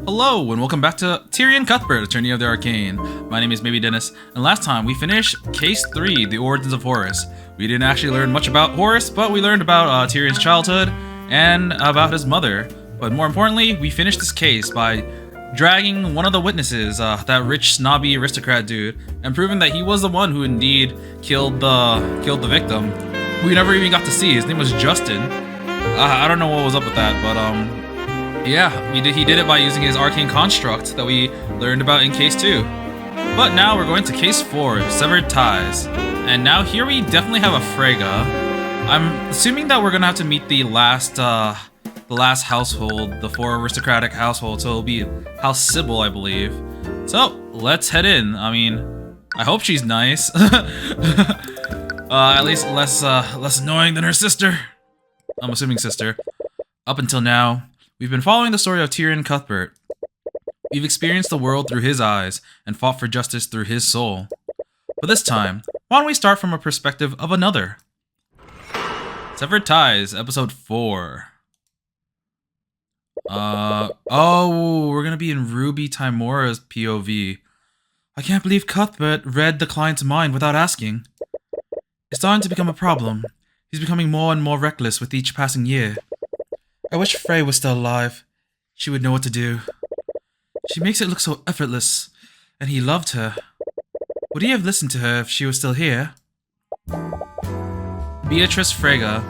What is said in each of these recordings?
Hello and welcome back to Tyrion Cuthbert, Attorney of the Arcane. My name is Maybe Dennis, and last time we finished Case 3, The Origins of Horus. We didn't actually learn much about Horus, but we learned about Tyrion's childhood and about his mother. But more importantly, we finished this case by dragging one of the witnesses, that rich, snobby aristocrat dude, and proving that he was the one who indeed killed the victim. We never even got to see. His name was Justin. I don't know what was up with that, but yeah, he did it by using his arcane construct that we learned about in Case 2. But now we're going to Case 4, Severed Ties. And now here we definitely have a Freyga. I'm assuming that we're gonna have to meet the last household, the 4 aristocratic households, so it'll be House Sybil, I believe. So, let's head in. I mean, I hope she's nice. At least less annoying than her sister. I'm assuming sister. Up until now, we've been following the story of Tyrion Cuthbert. We've experienced the world through his eyes and fought for justice through his soul. But this time, why don't we start from a perspective of another? Severed Ties, Episode 4. Oh, we're gonna be in Ruby Timora's POV. I can't believe Cuthbert read the client's mind without asking. It's starting to become a problem. He's becoming more and more reckless with each passing year. I wish Frey was still alive. She would know what to do. She makes it look so effortless, and he loved her. Would he have listened to her if she was still here? Beatrice Freyga.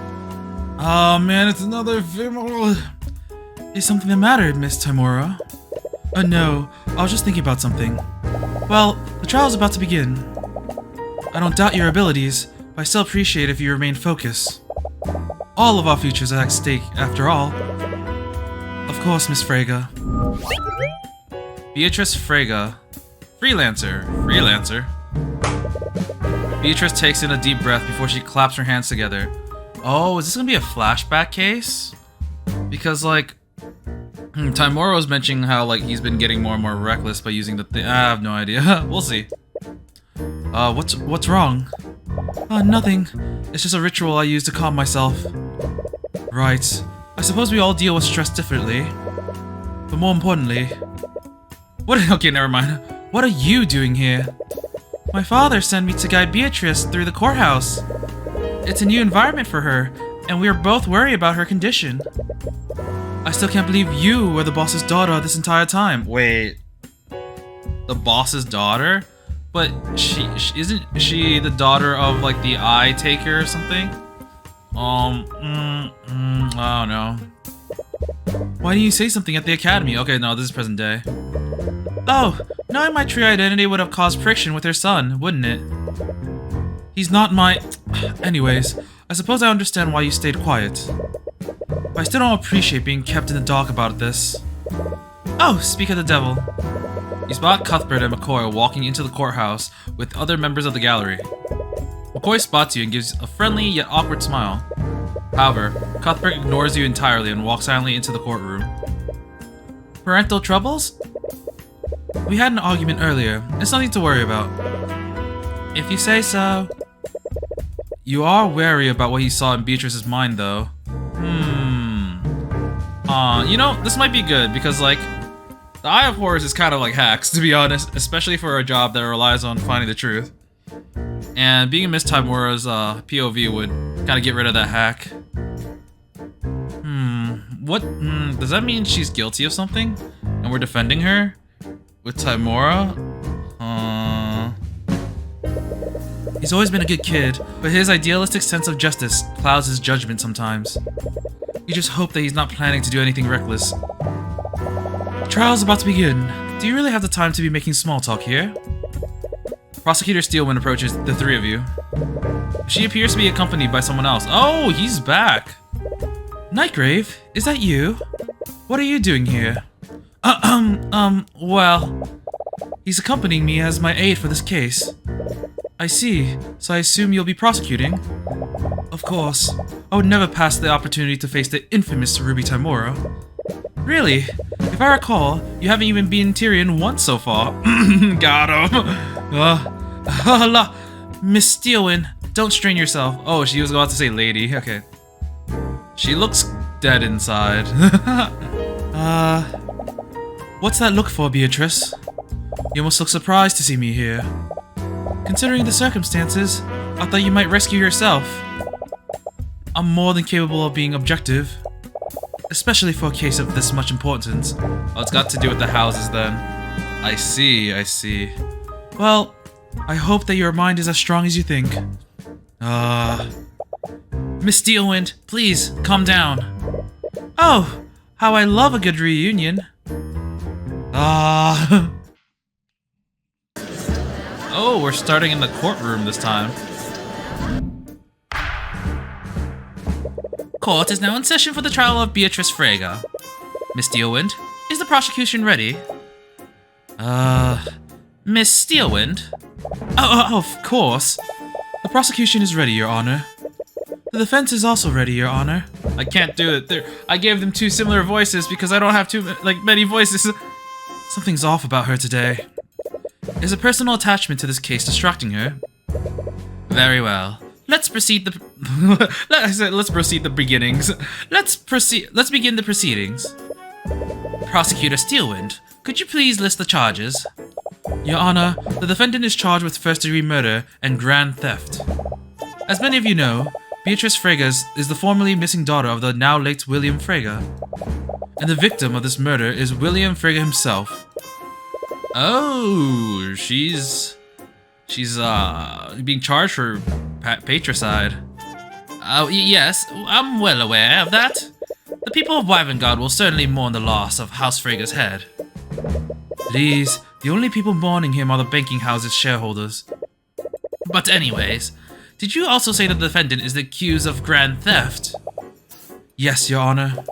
Oh man, it's another female. Is something the matter, Miss Timora? No, I was just thinking about something. Well, the trial's about to begin. I don't doubt your abilities, but I still appreciate if you remain focused. All of our futures are at stake, after all. Of course, Miss Freyga. Beatrice Freyga. Freelancer. Beatrice takes in a deep breath before she claps her hands together. Oh, is this gonna be a flashback case? Because, like, Timora was mentioning how, like, he's been getting more and more reckless by using the thing. I have no idea. We'll see. What's wrong? Nothing. It's just a ritual I use to calm myself. Right. I suppose we all deal with stress differently. But more importantly... Okay, never mind. What are you doing here? My father sent me to guide Beatrice through the courthouse. It's a new environment for her, and we are both worried about her condition. I still can't believe you were the boss's daughter this entire time. Wait. The boss's daughter? But isn't she the daughter of, like, the eye taker or something? I don't know. Why didn't you say something at the academy? Okay, no, this is present day. Oh, knowing my true identity would have caused friction with her son, wouldn't it? He's not my... Anyways, I suppose I understand why you stayed quiet. But I still don't appreciate being kept in the dark about this. Oh, speak of the devil. You spot Cuthbert and McCoy walking into the courthouse with other members of the gallery. McCoy spots you and gives a friendly yet awkward smile. However, Cuthbert ignores you entirely and walks silently into the courtroom. Parental troubles? We had an argument earlier. It's nothing to worry about. If you say so. You are wary about what he saw in Beatrice's mind, though. You know, this might be good because, like, the Eye of Horus is kind of like hacks, to be honest, especially for a job that relies on finding the truth. And being in Miss Timora's POV would kind of get rid of that hack. Does that mean she's guilty of something? And we're defending her? With Timora? He's always been a good kid, but his idealistic sense of justice clouds his judgment sometimes. You just hope that he's not planning to do anything reckless. The trial's about to begin. Do you really have the time to be making small talk here? Prosecutor Steelman approaches the three of you. She appears to be accompanied by someone else. Oh, he's back! Nightgrave, is that you? What are you doing here? Well... He's accompanying me as my aide for this case. I see, so I assume you'll be prosecuting? Of course. I would never pass the opportunity to face the infamous Ruby Timora. Really? If I recall, you haven't even beaten Tyrion once so far. Got him! Miss Steelman, don't strain yourself. Oh, she was about to say lady. Okay. She looks dead inside. What's that look for, Beatrice? You almost look surprised to see me here. Considering the circumstances, I thought you might rescue yourself. I'm more than capable of being objective, especially for a case of this much importance. Oh, it's got to do with the houses then. I see, I see. Well, I hope that your mind is as strong as you think. Miss Steelwind, please, calm down. Oh, how I love a good reunion. Oh, we're starting in the courtroom this time. Court is now in session for the trial of Beatrice Frege. Miss Steelwind, is the prosecution ready? Miss Steelwind? Oh, of course. The prosecution is ready, Your Honor. The defense is also ready, Your Honor. I can't do it. I gave them two similar voices because I don't have many voices. Something's off about her today. Is a personal attachment to this case distracting her? Very well. Let's proceed let's proceed the beginnings. Let's begin the proceedings. Prosecutor Steelwind, could you please list the charges? Your Honor, the defendant is charged with first-degree murder and grand theft. As many of you know, Beatrice Frege is the formerly missing daughter of the now late William Frege. And the victim of this murder is William Frege himself. Oh, she's being charged for patricide. Oh, yes, I'm well aware of that. The people of Wyvern will certainly mourn the loss of House Frege's head. Please, the only people mourning him are the banking house's shareholders. But anyways, did you also say that the defendant is accused of grand theft? Yes, Your Honor.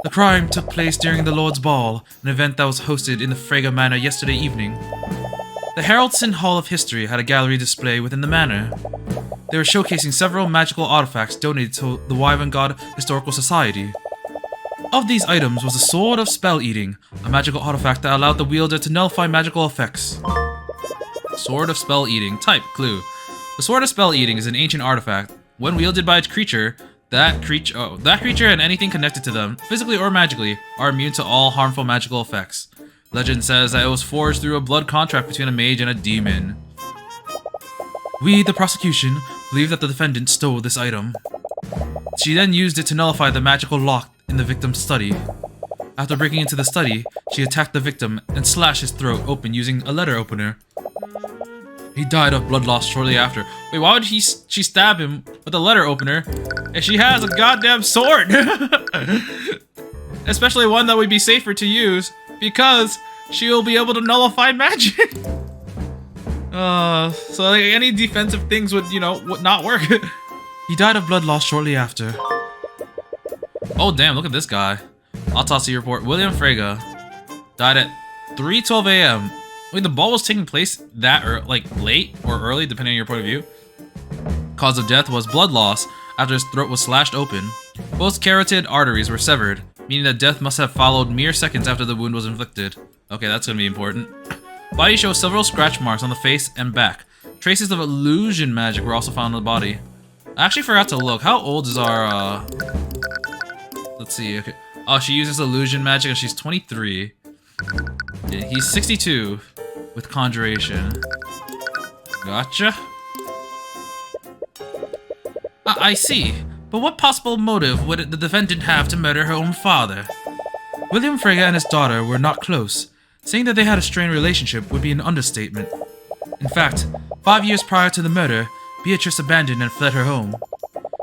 The crime took place during the Lord's Ball, an event that was hosted in the Frege Manor yesterday evening. The Heraldson Hall of History had a gallery display within the manor. They were showcasing several magical artifacts donated to the Wyvern Historical Society. Of these items was the Sword of Spell Eating, a magical artifact that allowed the wielder to nullify magical effects. Sword of Spell Eating. Type. Clue. The Sword of Spell Eating is an ancient artifact. When wielded by a creature, that creature and anything connected to them, physically or magically, are immune to all harmful magical effects. Legend says that it was forged through a blood contract between a mage and a demon. We, the prosecution, believe that the defendant stole this item. She then used it to nullify the magical lock in the victim's study. After breaking into the study, she attacked the victim and slashed his throat open using a letter opener. He died of blood loss shortly after. Wait, why would she stab him with a letter opener if she has a goddamn sword? Especially one that would be safer to use because she will be able to nullify magic. So like, any defensive things would not work. He died of blood loss shortly after. Oh damn, look at this guy. Autopsy report. William Frege died at 3:12 a.m. Wait, the ball was taking place that late or early, depending on your point of view. Cause of death was blood loss after his throat was slashed open. Both carotid arteries were severed, meaning that death must have followed mere seconds after the wound was inflicted. Okay, that's gonna be important. Body shows several scratch marks on the face and back. Traces of illusion magic were also found on the body. I actually forgot to look. How old is our, let's see. Okay. Oh, she uses illusion magic and she's 23. Yeah, he's 62 with conjuration. Gotcha. I see. But what possible motive would the defendant have to murder her own father? William Frege and his daughter were not close. Saying that they had a strained relationship would be an understatement. In fact, 5 years prior to the murder, Beatrice abandoned and fled her home.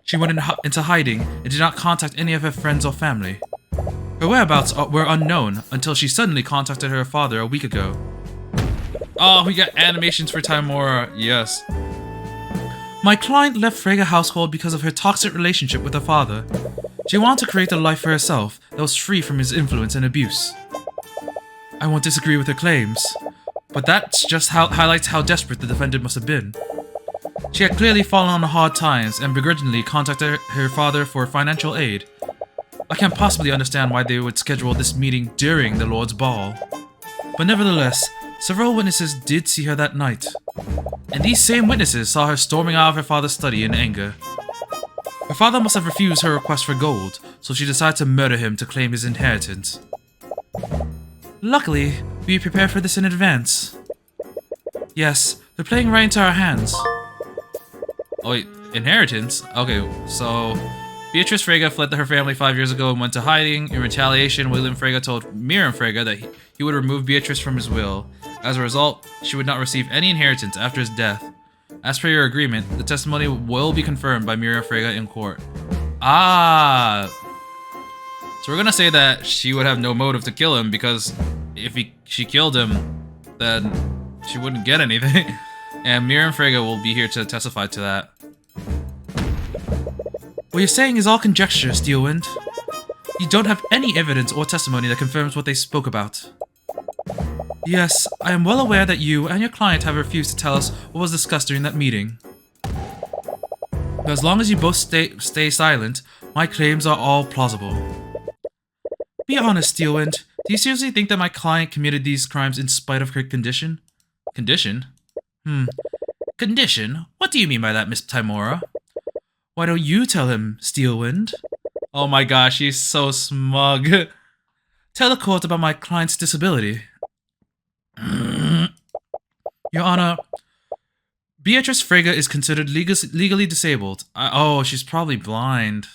She went into hiding and did not contact any of her friends or family. Her whereabouts were unknown until she suddenly contacted her father a week ago. Oh, we got animations for Timora. Yes. My client left Frege household because of her toxic relationship with her father. She wanted to create a life for herself that was free from his influence and abuse. I won't disagree with her claims, but that just highlights how desperate the defendant must have been. She had clearly fallen on hard times and begrudgingly contacted her father for financial aid. I can't possibly understand why they would schedule this meeting during the Lord's Ball. But nevertheless, several witnesses did see her that night. And these same witnesses saw her storming out of her father's study in anger. Her father must have refused her request for gold, so she decided to murder him to claim his inheritance. Luckily, we prepared for this in advance. Yes, they're playing right into our hands. Oh wait, inheritance? Okay, so Beatrice Frege fled her family 5 years ago and went to hiding. In retaliation, William Frege told Miriam Frege that he would remove Beatrice from his will. As a result, she would not receive any inheritance after his death. As per your agreement, the testimony will be confirmed by Miriam Frege in court. Ah! So we're gonna say that she would have no motive to kill him because if she killed him, then she wouldn't get anything. And Miriam Frege will be here to testify to that. What you're saying is all conjecture, Steelwind. You don't have any evidence or testimony that confirms what they spoke about. Yes, I am well aware that you and your client have refused to tell us what was discussed during that meeting. But as long as you both stay silent, my claims are all plausible. Be honest, Steelwind. Do you seriously think that my client committed these crimes in spite of her condition? Condition? Condition? What do you mean by that, Miss Timora? Why don't you tell him, Steelwind? Oh my gosh, she's so smug. Tell the court about my client's disability. Your Honor, Beatrice Frege is considered legally disabled. Oh, she's probably blind.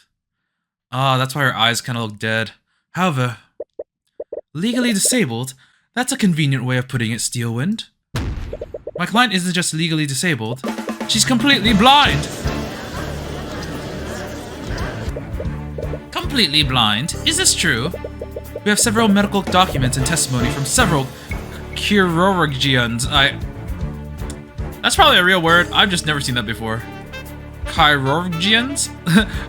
Ah, that's why her eyes kind of look dead. However, legally disabled? That's a convenient way of putting it, Steelwind. My client isn't just legally disabled, she's completely blind! Completely blind? Is this true? We have several medical documents and testimony from several chirurgians. That's probably a real word. I've just never seen that before. Chirurgians?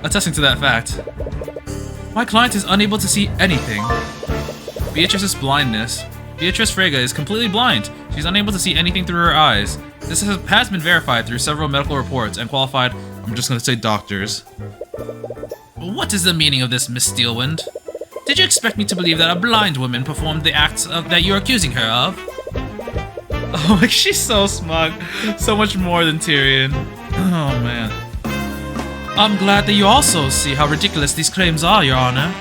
Attesting to that fact. My client is unable to see anything. Beatrice's blindness. Beatrice Frege is completely blind. She's unable to see anything through her eyes. This has been verified through several medical reports and qualified, I'm just gonna say doctors. What is the meaning of this, Miss Steelwind? Did you expect me to believe that a blind woman performed the acts that you're accusing her of? Oh, like she's so smug. So much more than Tyrion. Oh, man. I'm glad that you also see how ridiculous these claims are, Your Honor.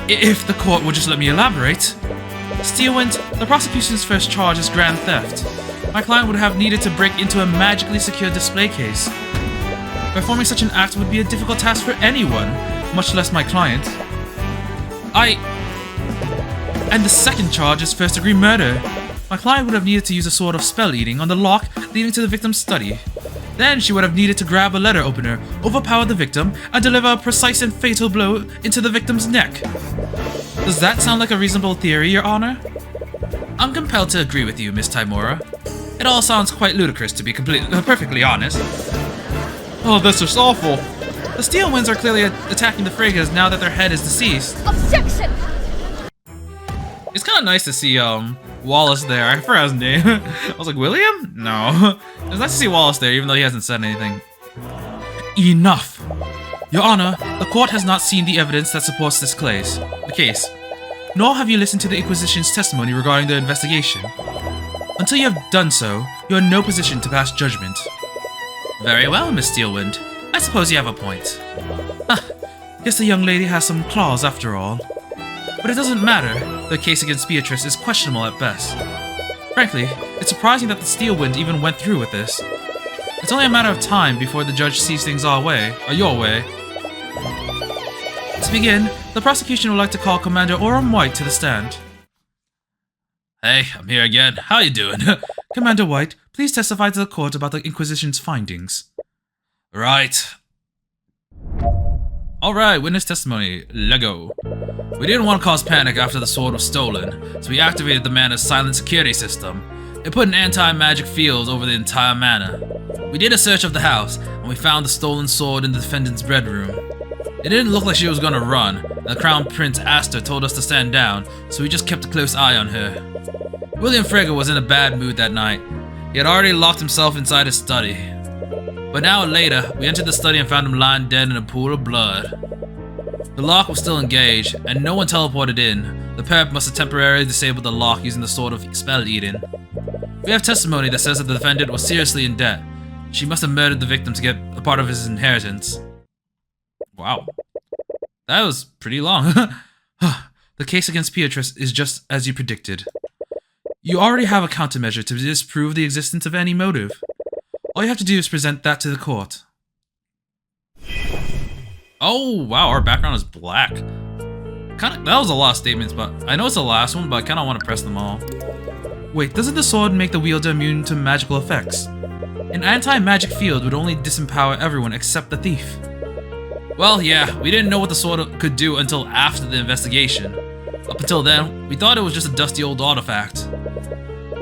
If the court would just let me elaborate. Steelwind, the prosecution's first charge is grand theft. My client would have needed to break into a magically secured display case. Performing such an act would be a difficult task for anyone, much less my client. And the second charge is first-degree murder. My client would have needed to use a sort of spell-eating on the lock leading to the victim's study. Then she would have needed to grab a letter opener, overpower the victim, and deliver a precise and fatal blow into the victim's neck. Does that sound like a reasonable theory, Your Honor? I'm compelled to agree with you, Miss Timora. It all sounds quite ludicrous, to be perfectly honest. Oh, this is awful. The Steelwinds are clearly attacking the Fregas now that their head is deceased. Objection! It's kind of nice to see Wallace there. I forgot his name. I was like, William? No. It's nice to see Wallace there, even though he hasn't said anything. Enough! Your Honor, the court has not seen the evidence that supports this case. Nor have you listened to the Inquisition's testimony regarding the investigation. Until you have done so, you are in no position to pass judgment. Very well, Miss Steelwind. I suppose you have a point. Guess the young lady has some claws after all. But it doesn't matter. The case against Beatrice is questionable at best. Frankly, it's surprising that the Steelwind even went through with this. It's only a matter of time before the judge sees things your way. To begin, the prosecution would like to call Commander Orem White to the stand. Hey, I'm here again. How you doing? Commander White, please testify to the court about the Inquisition's findings. Right. Alright, witness testimony. Lego. We didn't want to cause panic after the sword was stolen, so we activated the Mana's silent security system. It put an anti-magic field over the entire Mana. We did a search of the house, and we found the stolen sword in the defendant's bedroom. It didn't look like she was gonna run, and the Crown Prince Aster told us to stand down, so we just kept a close eye on her. William Frege was in a bad mood that night. He had already locked himself inside his study. But an hour later, we entered the study and found him lying dead in a pool of blood. The lock was still engaged, and no one teleported in. The perp must have temporarily disabled the lock using the sort of spell eating. We have testimony that says that the defendant was seriously in debt. She must have murdered the victim to get a part of his inheritance. Wow. That was pretty long. The case against Beatrice is just as you predicted. You already have a countermeasure to disprove the existence of any motive. All you have to do is present that to the court. Oh, wow, our background is black. That was a lot of statements, but I know it's the last one, but I kind of want to press them all. Wait, doesn't the sword make the wielder immune to magical effects? An anti-magic field would only disempower everyone except the thief. Well, yeah, we didn't know what the sword could do until after the investigation. Up until then, we thought it was just a dusty old artifact.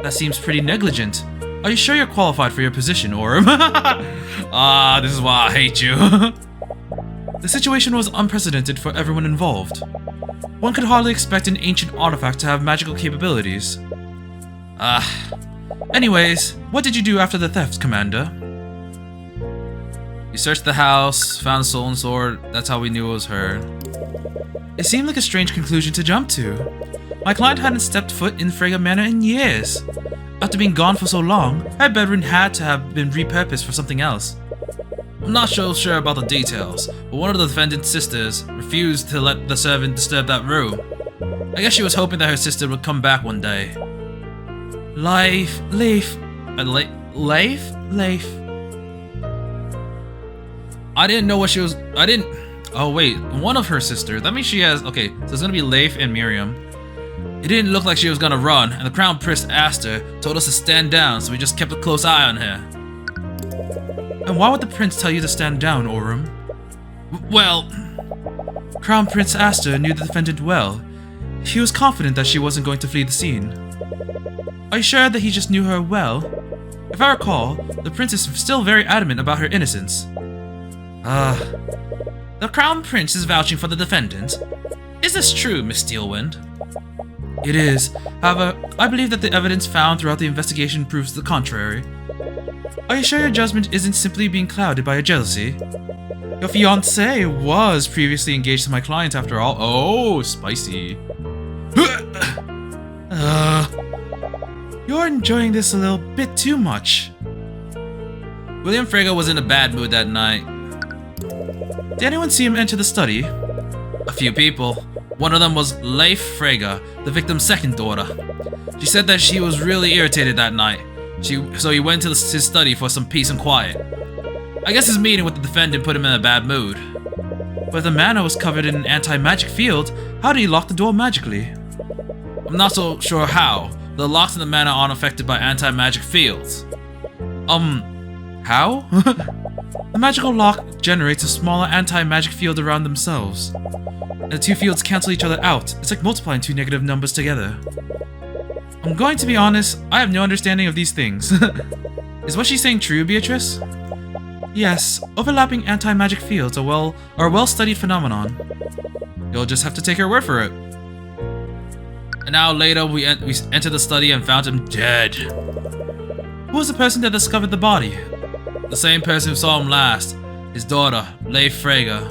That seems pretty negligent. Are you sure you're qualified for your position, Orm? This is why I hate you. The situation was unprecedented for everyone involved. One could hardly expect an ancient artifact to have magical capabilities. Anyways, what did you do after the theft, Commander? We searched the house, found the stolen sword, that's how we knew it was her. It seemed like a strange conclusion to jump to. My client hadn't stepped foot in Frega Manor in years. After being gone for so long, her bedroom had to have been repurposed for something else. I'm not so sure about the details, but one of the defendant's sisters refused to let the servant disturb that room. I guess she was hoping that her sister would come back one day. Leif. I didn't know what she was. Oh wait, one of her sisters. That means she has. Okay, so it's gonna be Leif and Miriam. It didn't look like she was gonna run, and the Crown Prince asked her, told us to stand down, so we just kept a close eye on her. And why would the prince tell you to stand down, Orm? Well, Crown Prince Aster knew the defendant well. He was confident that she wasn't going to flee the scene. Are you sure that he just knew her well? If I recall, the prince is still very adamant about her innocence. The Crown Prince is vouching for the defendant. Is this true, Miss Steelwind? It is. However, I believe that the evidence found throughout the investigation proves the contrary. Are you sure your judgment isn't simply being clouded by your jealousy? Your fiancé was previously engaged to my client after all. Oh, spicy. You're enjoying this a little bit too much. William Frege was in a bad mood that night. Did anyone see him enter the study? A few people. One of them was Leif Frege, the victim's second daughter. She said that she was really irritated that night, so he went to his study for some peace and quiet. I guess his meeting with the defendant put him in a bad mood. But the manor was covered in an anti-magic field. How did he lock the door magically? I'm not so sure how. The locks in the manor aren't affected by anti-magic fields. How? The magical lock generates a smaller anti-magic field around themselves. And the two fields cancel each other out. It's like multiplying two negative numbers together. I'm going to be honest, I have no understanding of these things. Is what she's saying true, Beatrice? Yes, overlapping anti-magic fields are a well-studied phenomenon. You'll just have to take her word for it. An hour later, we entered the study and found him dead. Who was the person that discovered the body? The same person who saw him last. His daughter, Leif Frege.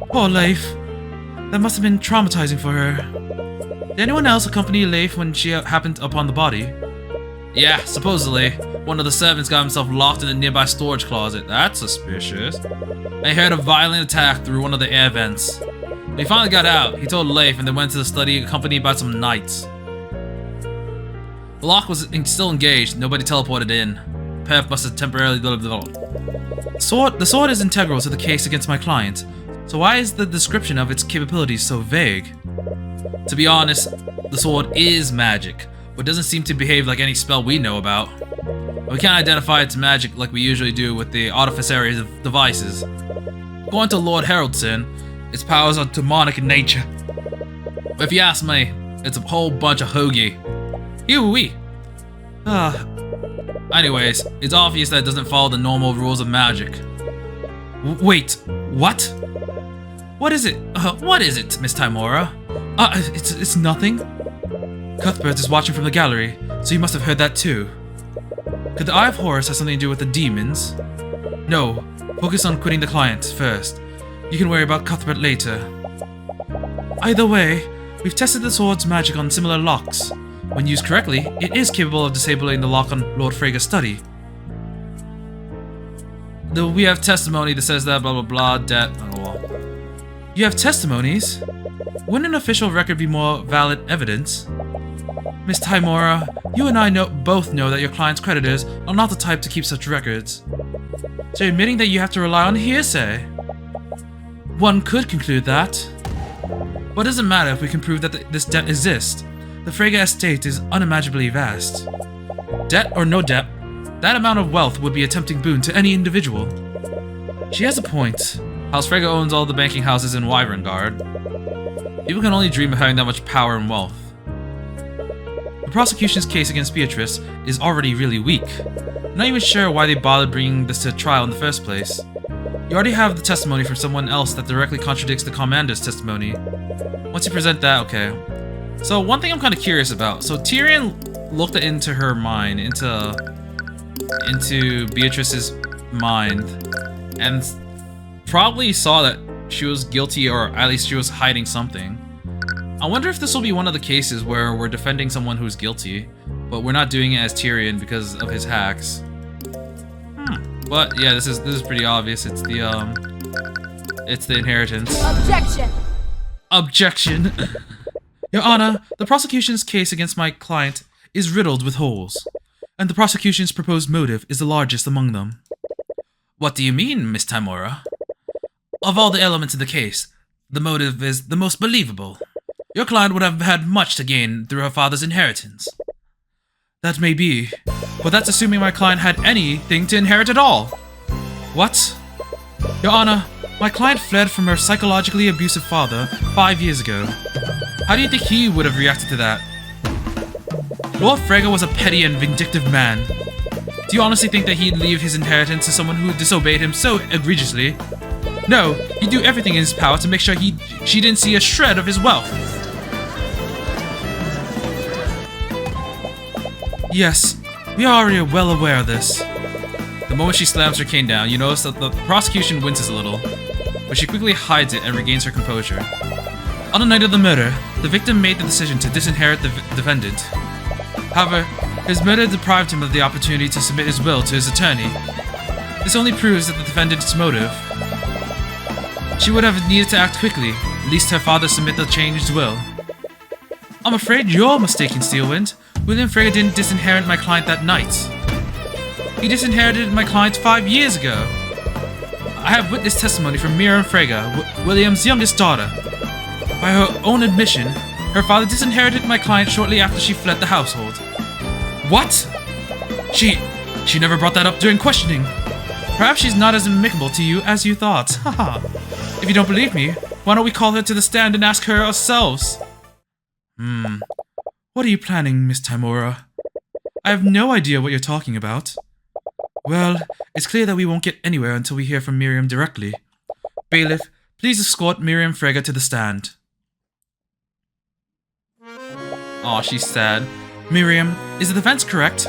Poor Leif. That must have been traumatizing for her. Did anyone else accompany Leif when she happened upon the body? Yeah, supposedly. One of the servants got himself locked in a nearby storage closet. That's suspicious. I heard a violent attack through one of the air vents. When he finally got out, he told Leif and then went to the study accompanied by some knights. The lock was still engaged. Nobody teleported in. Perf must have temporarily... The sword is integral to the case against my client. So why is the description of its capabilities so vague? To be honest, the sword is magic, but doesn't seem to behave like any spell we know about. We can't identify its magic like we usually do with the artificary devices. According to Lord Haraldson, its powers are demonic in nature. But if you ask me, it's a whole bunch of hoogie. Hee-wee. Anyways, it's obvious that it doesn't follow the normal rules of magic. Wait, what? What is it? What is it, Miss Timora? It's nothing. Cuthbert is watching from the gallery, so you must have heard that too. Could the Eye of Horus have something to do with the demons? No, focus on quitting the client first. You can worry about Cuthbert later. Either way, we've tested the sword's magic on similar locks. When used correctly, it is capable of disabling the lock on Lord Frege's study. Though we have testimony that says that blah blah blah, that... Oh well. You have testimonies? Wouldn't an official record be more valid evidence? Miss Tymora, you and I both know that your client's creditors are not the type to keep such records. So you're admitting that you have to rely on hearsay? One could conclude that. But it doesn't matter if we can prove that this debt exists. The Frege estate is unimaginably vast. Debt or no debt, that amount of wealth would be a tempting boon to any individual. She has a point. House Frege owns all the banking houses in Wyverngard. People can only dream of having that much power and wealth. The prosecution's case against Beatrice is already really weak. I'm not even sure why they bothered bringing this to trial in the first place. You already have the testimony from someone else that directly contradicts the commander's testimony. Once you present that, okay. So one thing I'm kind of curious about. So Tyrion looked into her mind, into Beatrice's mind, and probably saw that she was guilty, or at least she was hiding something. I wonder if this will be one of the cases where we're defending someone who's guilty, but we're not doing it as Tyrion because of his hacks. But yeah, this is pretty obvious. It's the inheritance. Objection! Objection! Your Honor, the prosecution's case against my client is riddled with holes, and the prosecution's proposed motive is the largest among them. What do you mean, Miss Tymora? Of all the elements of the case, the motive is the most believable. Your client would have had much to gain through her father's inheritance. That may be, but that's assuming my client had anything to inherit at all. What? Your Honor, my client fled from her psychologically abusive father 5 years ago. How do you think he would have reacted to that? Lord Frege was a petty and vindictive man. Do you honestly think that he'd leave his inheritance to someone who disobeyed him so egregiously? No, he'd do everything in his power to make sure she didn't see a shred of his wealth. Yes, we are already well aware of this. The moment she slams her cane down, you notice that the prosecution winces a little, but she quickly hides it and regains her composure. On the night of the murder, the victim made the decision to disinherit the defendant. However, his murder deprived him of the opportunity to submit his will to his attorney. This only proves that the defendant's motive. She would have needed to act quickly, lest her father submit the changed will. I'm afraid you're mistaken, Steelwind. William Frege didn't disinherit my client that night. He disinherited my client 5 years ago. I have witnessed testimony from Miriam Frege, William's youngest daughter. By her own admission, her father disinherited my client shortly after she fled the household. What? She never brought that up during questioning. Perhaps she's not as amicable to you as you thought. Haha. If you don't believe me, why don't we call her to the stand and ask her ourselves? What are you planning, Miss Tymora? I have no idea what you're talking about. Well, it's clear that we won't get anywhere until we hear from Miriam directly. Bailiff, please escort Miriam Frege to the stand. Aw, she's sad. Miriam, is the defense correct?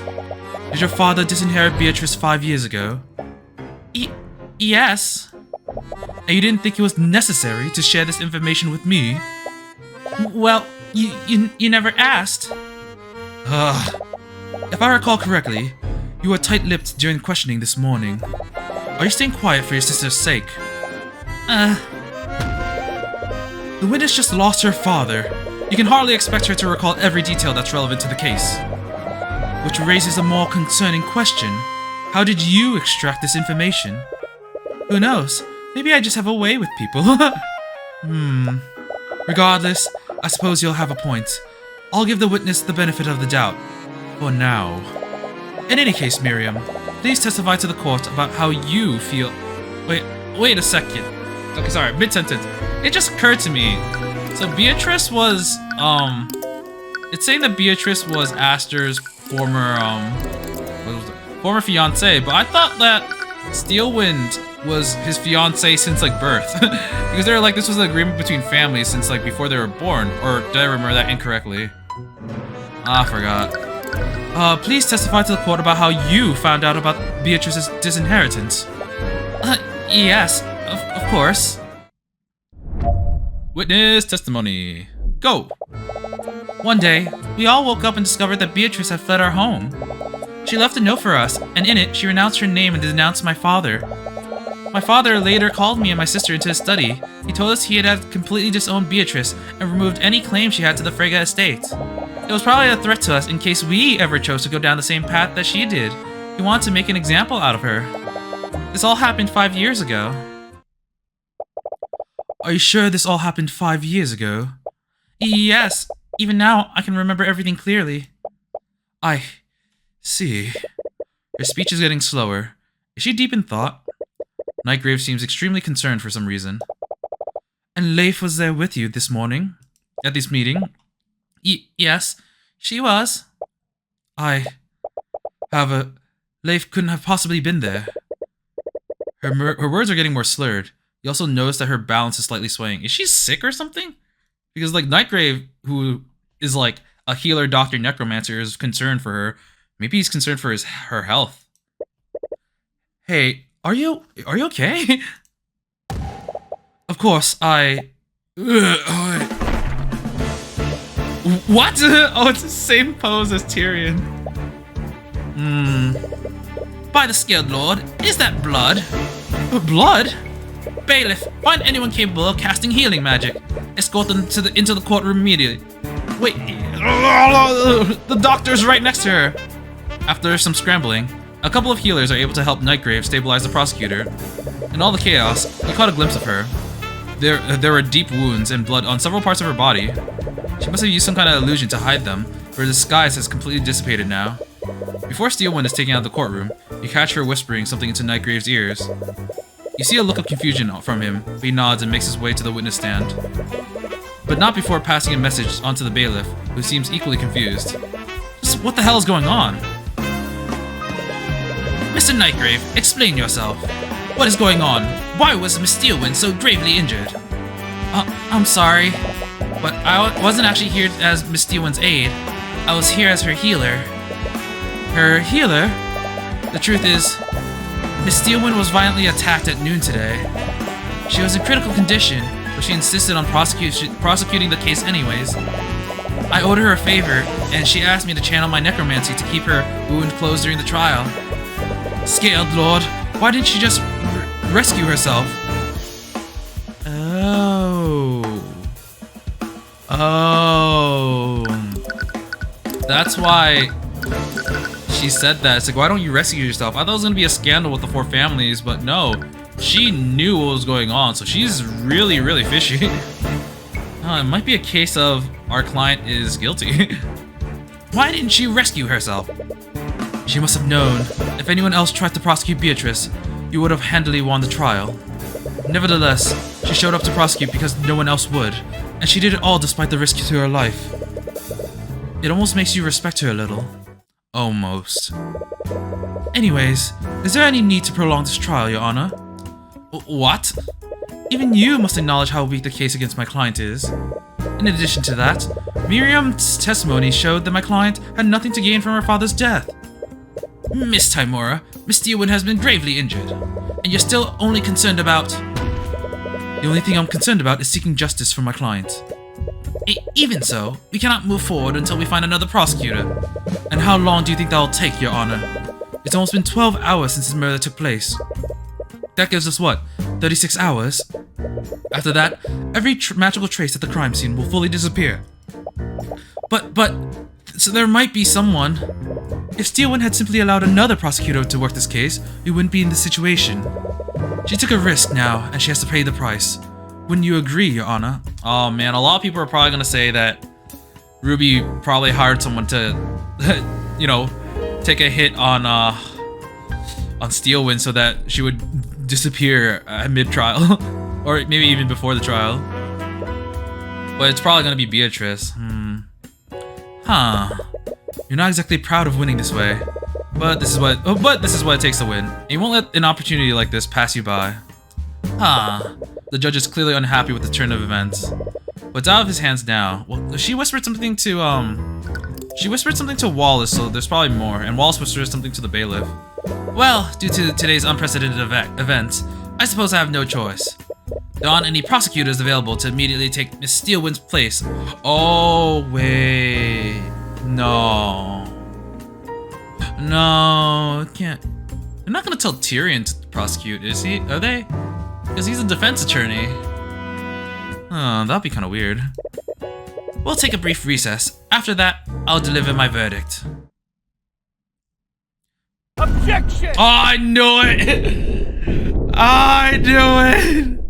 Did your father disinherit Beatrice 5 years ago? Yes. And you didn't think it was necessary to share this information with me? Well, you never asked. If I recall correctly, you were tight-lipped during questioning this morning. Are you staying quiet for your sister's sake? The witness just lost her father. You can hardly expect her to recall every detail that's relevant to the case. Which raises a more concerning question. How did you extract this information? Who knows? Maybe I just have a way with people. Regardless, I suppose you'll have a point. I'll give the witness the benefit of the doubt. For now. In any case, Miriam, please testify to the court about how you feel... Wait a second. Okay, sorry, mid-sentence. It just occurred to me. So Beatrice was, it's saying that Beatrice was Aster's former, former fiancé, but I thought that Steelwind was his fiancé since, like, birth. Because they were like, this was an agreement between families since, like, before they were born. Or did I remember that incorrectly? I forgot. Please testify to the court about how you found out about Beatrice's disinheritance. Yes, of course. Witness testimony. Go! One day, we all woke up and discovered that Beatrice had fled our home. She left a note for us, and in it, she renounced her name and denounced my father. My father later called me and my sister into his study He told us he had completely disowned Beatrice and removed any claim she had to the Frege estate. It was probably a threat to us in case we ever chose to go down the same path that she did. He wanted to make an example out of her. This all happened 5 years ago. Are you sure this all happened 5 years ago? Yes. Even now, I can remember everything clearly. I see. Her speech is getting slower. Is she deep in thought? Nightgrave seems extremely concerned for some reason. And Leif was there with you this morning? At this meeting? Yes, she was. However, Leif couldn't have possibly been there. Her words are getting more slurred. You also notice that her balance is slightly swaying. Is she sick or something? Because, like, Nightgrave, who is, like, a healer, doctor, necromancer, is concerned for her. Maybe he's concerned for her health. Hey, are you okay? Of course, What? Oh, it's the same pose as Tyrion. By the Scaled Lord, is that blood? Blood? Bailiff, find anyone capable of casting healing magic. Escort them into the courtroom immediately. Wait, the doctor's right next to her. After some scrambling, a couple of healers are able to help Nightgrave stabilize the prosecutor. In all the chaos, you caught a glimpse of her. There were deep wounds and blood on several parts of her body. She must have used some kind of illusion to hide them, but her disguise has completely dissipated now. Before Steelwind is taken out of the courtroom, you catch her whispering something into Nightgrave's ears. You see a look of confusion from him, but he nods and makes his way to the witness stand. But not before passing a message onto the bailiff, who seems equally confused. Just what the hell is going on? Mr. Nightgrave, explain yourself. What is going on? Why was Miss Steelwind so gravely injured? I'm sorry, but I wasn't actually here as Miss Steelwind's aide. I was here as her healer. Her healer? The truth is, Miss Steelwind was violently attacked at noon today. She was in critical condition, but she insisted on prosecuting the case anyways. I owed her a favor, and she asked me to channel my necromancy to keep her wound closed during the trial. Scaled Lord, why didn't she just rescue herself? Oh. That's why she said that. It's like, why don't you rescue yourself? I thought it was going to be a scandal with the 4 families, but no. She knew what was going on, so she's really, really fishy. It might be a case of our client is guilty. Why didn't she rescue herself? She must have known. If anyone else tried to prosecute Beatrice, you would have handily won the trial. Nevertheless, she showed up to prosecute because no one else would, and she did it all despite the risk to her life. It almost makes you respect her a little. Almost. Anyways, is there any need to prolong this trial, Your Honor? What? Even you must acknowledge how weak the case against my client is. In addition to that, Miriam's testimony showed that my client had nothing to gain from her father's death. Miss Timora, Miss Steelwind has been gravely injured, and you're still only concerned about... The only thing I'm concerned about is seeking justice for my client. Even so, we cannot move forward until we find another prosecutor. And how long do you think that'll take, Your Honor? It's almost been 12 hours since the murder took place. That gives us what, 36 hours? After that, every magical trace at the crime scene will fully disappear. So there might be someone. If Steelwind had simply allowed another prosecutor to work this case, we wouldn't be in this situation. She took a risk now, and she has to pay the price. Wouldn't you agree, Your Honor? Oh man, a lot of people are probably gonna say that Ruby probably hired someone to, you know, take a hit on Steelwind so that she would disappear mid-trial, or maybe even before the trial. But it's probably gonna be Beatrice. Huh. You're not exactly proud of winning this way, but this is what it takes to win. And you won't let an opportunity like this pass you by. The judge is clearly unhappy with the turn of events. But it's out of his hands now. Well, she whispered something to Wallace, so there's probably more. And Wallace whispers something to the bailiff. Well, due to today's unprecedented events, I suppose I have no choice. There aren't any prosecutors available to immediately take Miss Steelwind's place. Oh, wait. No, can't. They're not gonna tell Tyrion to prosecute, is he? Are they? Because he's a defense attorney. That'd be kind of weird. We'll take a brief recess. After that, I'll deliver my verdict. Objection! Oh, I knew it! I knew it!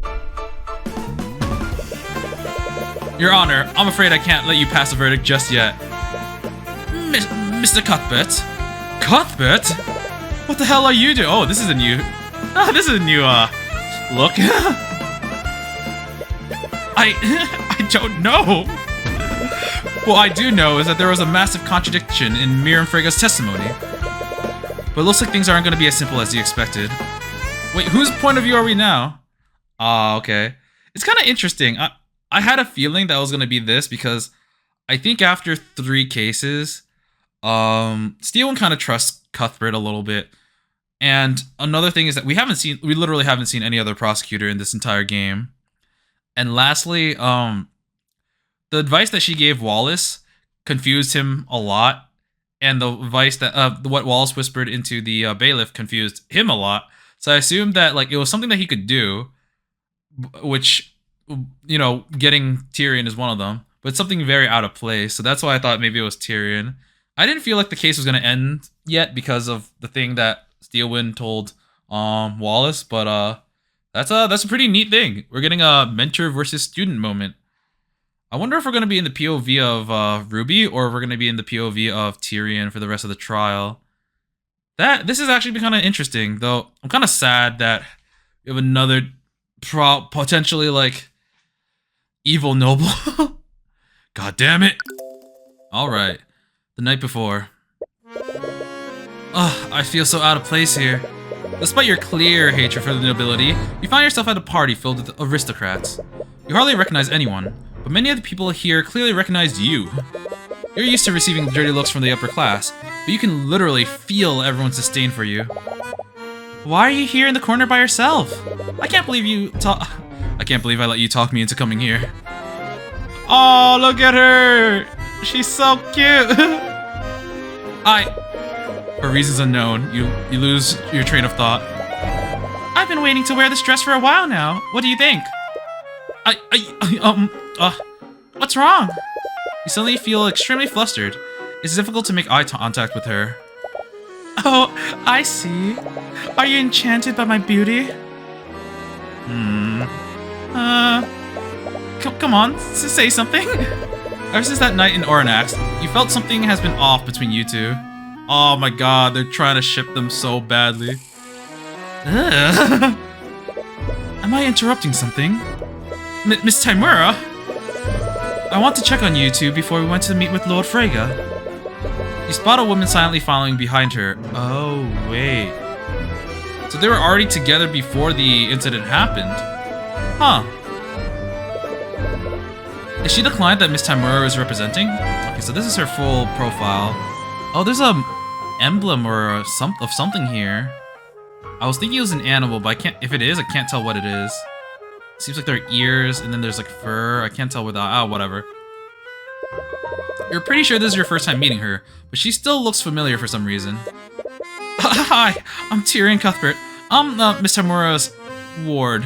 Your Honor, I'm afraid I can't let you pass the verdict just yet. Mr. Cuthbert? Cuthbert? What the hell are you doing? Oh, this is a new... this is a new, look. I don't know. What I do know is that there was a massive contradiction in Miriam Frega's testimony. But it looks like things aren't going to be as simple as you expected. Wait, whose point of view are we now? Okay. It's kind of interesting. I had a feeling that was going to be this because I think after 3 cases, Steelwind kind of trusts Cuthbert a little bit. And another thing is that we literally haven't seen any other prosecutor in this entire game. And lastly, the advice that she gave Wallace confused him a lot. And the advice that what Wallace whispered into the bailiff confused him a lot. So I assumed that like it was something that he could do, which, you know, getting Tyrion is one of them, but it's something very out of place. So that's why I thought maybe it was Tyrion. I didn't feel like the case was going to end yet because of the thing that Steelwind told Wallace, but that's a pretty neat thing. We're getting a mentor versus student moment. I wonder if we're going to be in the POV of Ruby or if we're going to be in the POV of Tyrion for the rest of the trial. This is actually kind of interesting, though. I'm kind of sad that we have another potentially like evil noble. God damn it! All right, the night before. Ugh, I feel so out of place here. Despite your clear hatred for the nobility, you find yourself at a party filled with aristocrats. You hardly recognize anyone, but many of the people here clearly recognize you. You're used to receiving dirty looks from the upper class, but you can literally feel everyone's disdain for you. Why are you here in the corner by yourself? I can't believe I let you talk me into coming here. Oh, look at her! She's so cute! For reasons unknown, you lose your train of thought. I've been waiting to wear this dress for a while now. What do you think? What's wrong? You suddenly feel extremely flustered. It's difficult to make eye contact with her. Oh, I see. Are you enchanted by my beauty? Come on, say something. Ever since that night in Oranax, you felt something has been off between you two. Oh my god, they're trying to ship them so badly. Am I interrupting something? Miss Timura? I want to check on you two before we went to meet with Lord Frege. You spot a woman silently following behind her. Oh, wait. So they were already together before the incident happened. Huh. Is she the client that Miss Timura is representing? Okay, so this is her full profile. Oh, there's a emblem or something here. I was thinking it was an animal, but if it is, I can't tell what it is. Seems like there are ears, and then there's like fur. I can't tell without. whatever. You're pretty sure this is your first time meeting her, but she still looks familiar for some reason. Hi, I'm Tyrion Cuthbert. I'm Miss Timura's ward.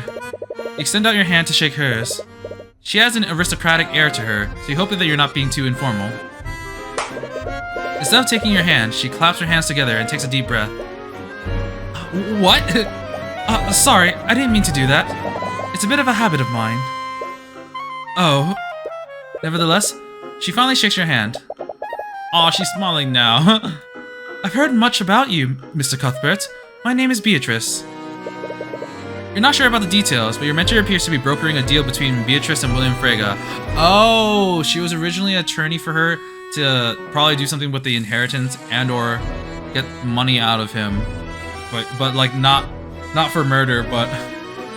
You extend out your hand to shake hers. She has an aristocratic air to her, so you hope that you're not being too informal. Instead of taking your hand, she claps her hands together and takes a deep breath. What? Sorry, I didn't mean to do that. It's a bit of a habit of mine. Oh. Nevertheless, she finally shakes your hand. Aw, she's smiling now. I've heard much about you, Mr. Cuthbert. My name is Beatrice. You're not sure about the details, but your mentor appears to be brokering a deal between Beatrice and William Frege. Oh, she was originally an attorney for her to probably do something with the inheritance and or get money out of him. But like not for murder, but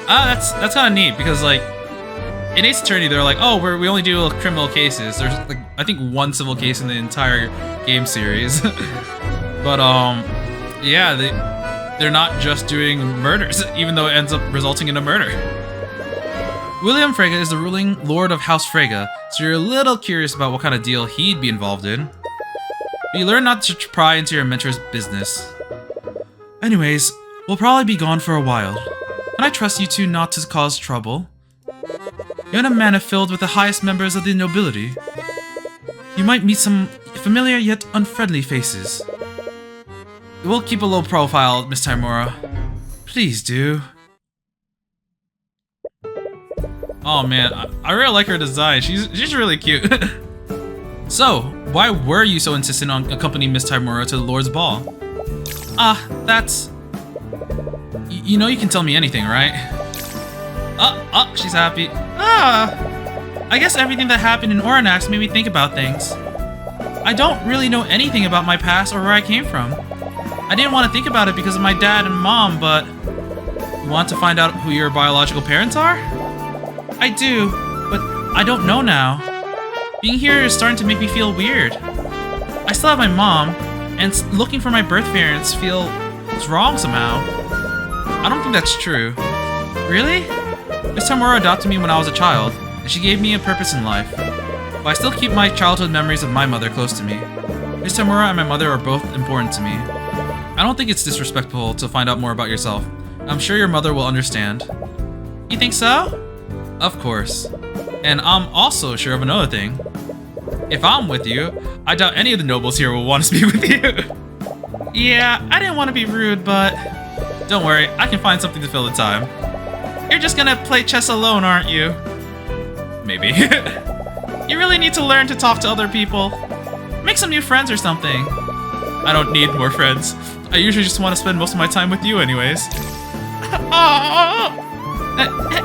that's kind of neat because like in Ace Attorney they're like, oh, we only do criminal cases. There's like I think one civil case in the entire game series. But yeah, they're not just doing murders, even though it ends up resulting in a murder. William Frege is the ruling lord of House Frege, so you're a little curious about what kind of deal he'd be involved in. But you learn not to pry into your mentor's business. Anyways, we'll probably be gone for a while. Can I trust you two not to cause trouble? You're in a manor filled with the highest members of the nobility. You might meet some familiar yet unfriendly faces. We'll keep a low profile, Miss Timora. Please do. Oh man, I really like her design. She's really cute. So, why were you so insistent on accompanying Miss Timora to the Lord's Ball? That's... You know you can tell me anything, right? She's happy. I guess everything that happened in Oranax made me think about things. I don't really know anything about my past or where I came from. I didn't want to think about it because of my dad and mom, but... You want to find out who your biological parents are? I do, but I don't know now. Being here is starting to make me feel weird. I still have my mom, and looking for my birth parents feels wrong somehow. I don't think that's true. Really? Miss Tamura adopted me when I was a child, and she gave me a purpose in life. But I still keep my childhood memories of my mother close to me. Miss Tamura and my mother are both important to me. I don't think it's disrespectful to find out more about yourself. I'm sure your mother will understand. You think so? Of course. And I'm also sure of another thing. If I'm with you, I doubt any of the nobles here will want to speak with you. Yeah, I didn't want to be rude, but... Don't worry, I can find something to fill the time. You're just gonna play chess alone, aren't you? Maybe. You really need to learn to talk to other people. Make some new friends or something. I don't need more friends. I usually just want to spend most of my time with you anyways.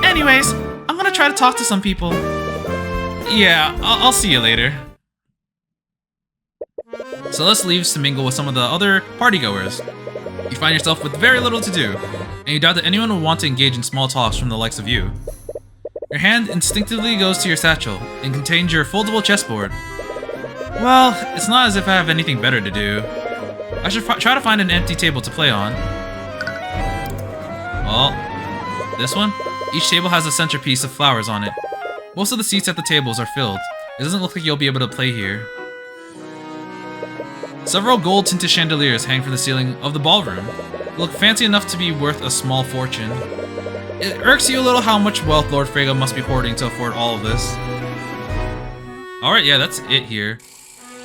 Anyways, I'm gonna try to talk to some people. Yeah, I'll see you later. Celeste leaves to mingle with some of the other partygoers. You find yourself with very little to do, and you doubt that anyone will want to engage in small talks from the likes of you. Your hand instinctively goes to your satchel, and contains your foldable chessboard. Well, it's not as if I have anything better to do. I should try to find an empty table to play on. Well, this one? Each table has a centerpiece of flowers on it. Most of the seats at the tables are filled. It doesn't look like you'll be able to play here. Several gold-tinted chandeliers hang from the ceiling of the ballroom. They look fancy enough to be worth a small fortune. It irks you a little how much wealth Lord Frege must be hoarding to afford all of this. Alright, yeah, that's it here.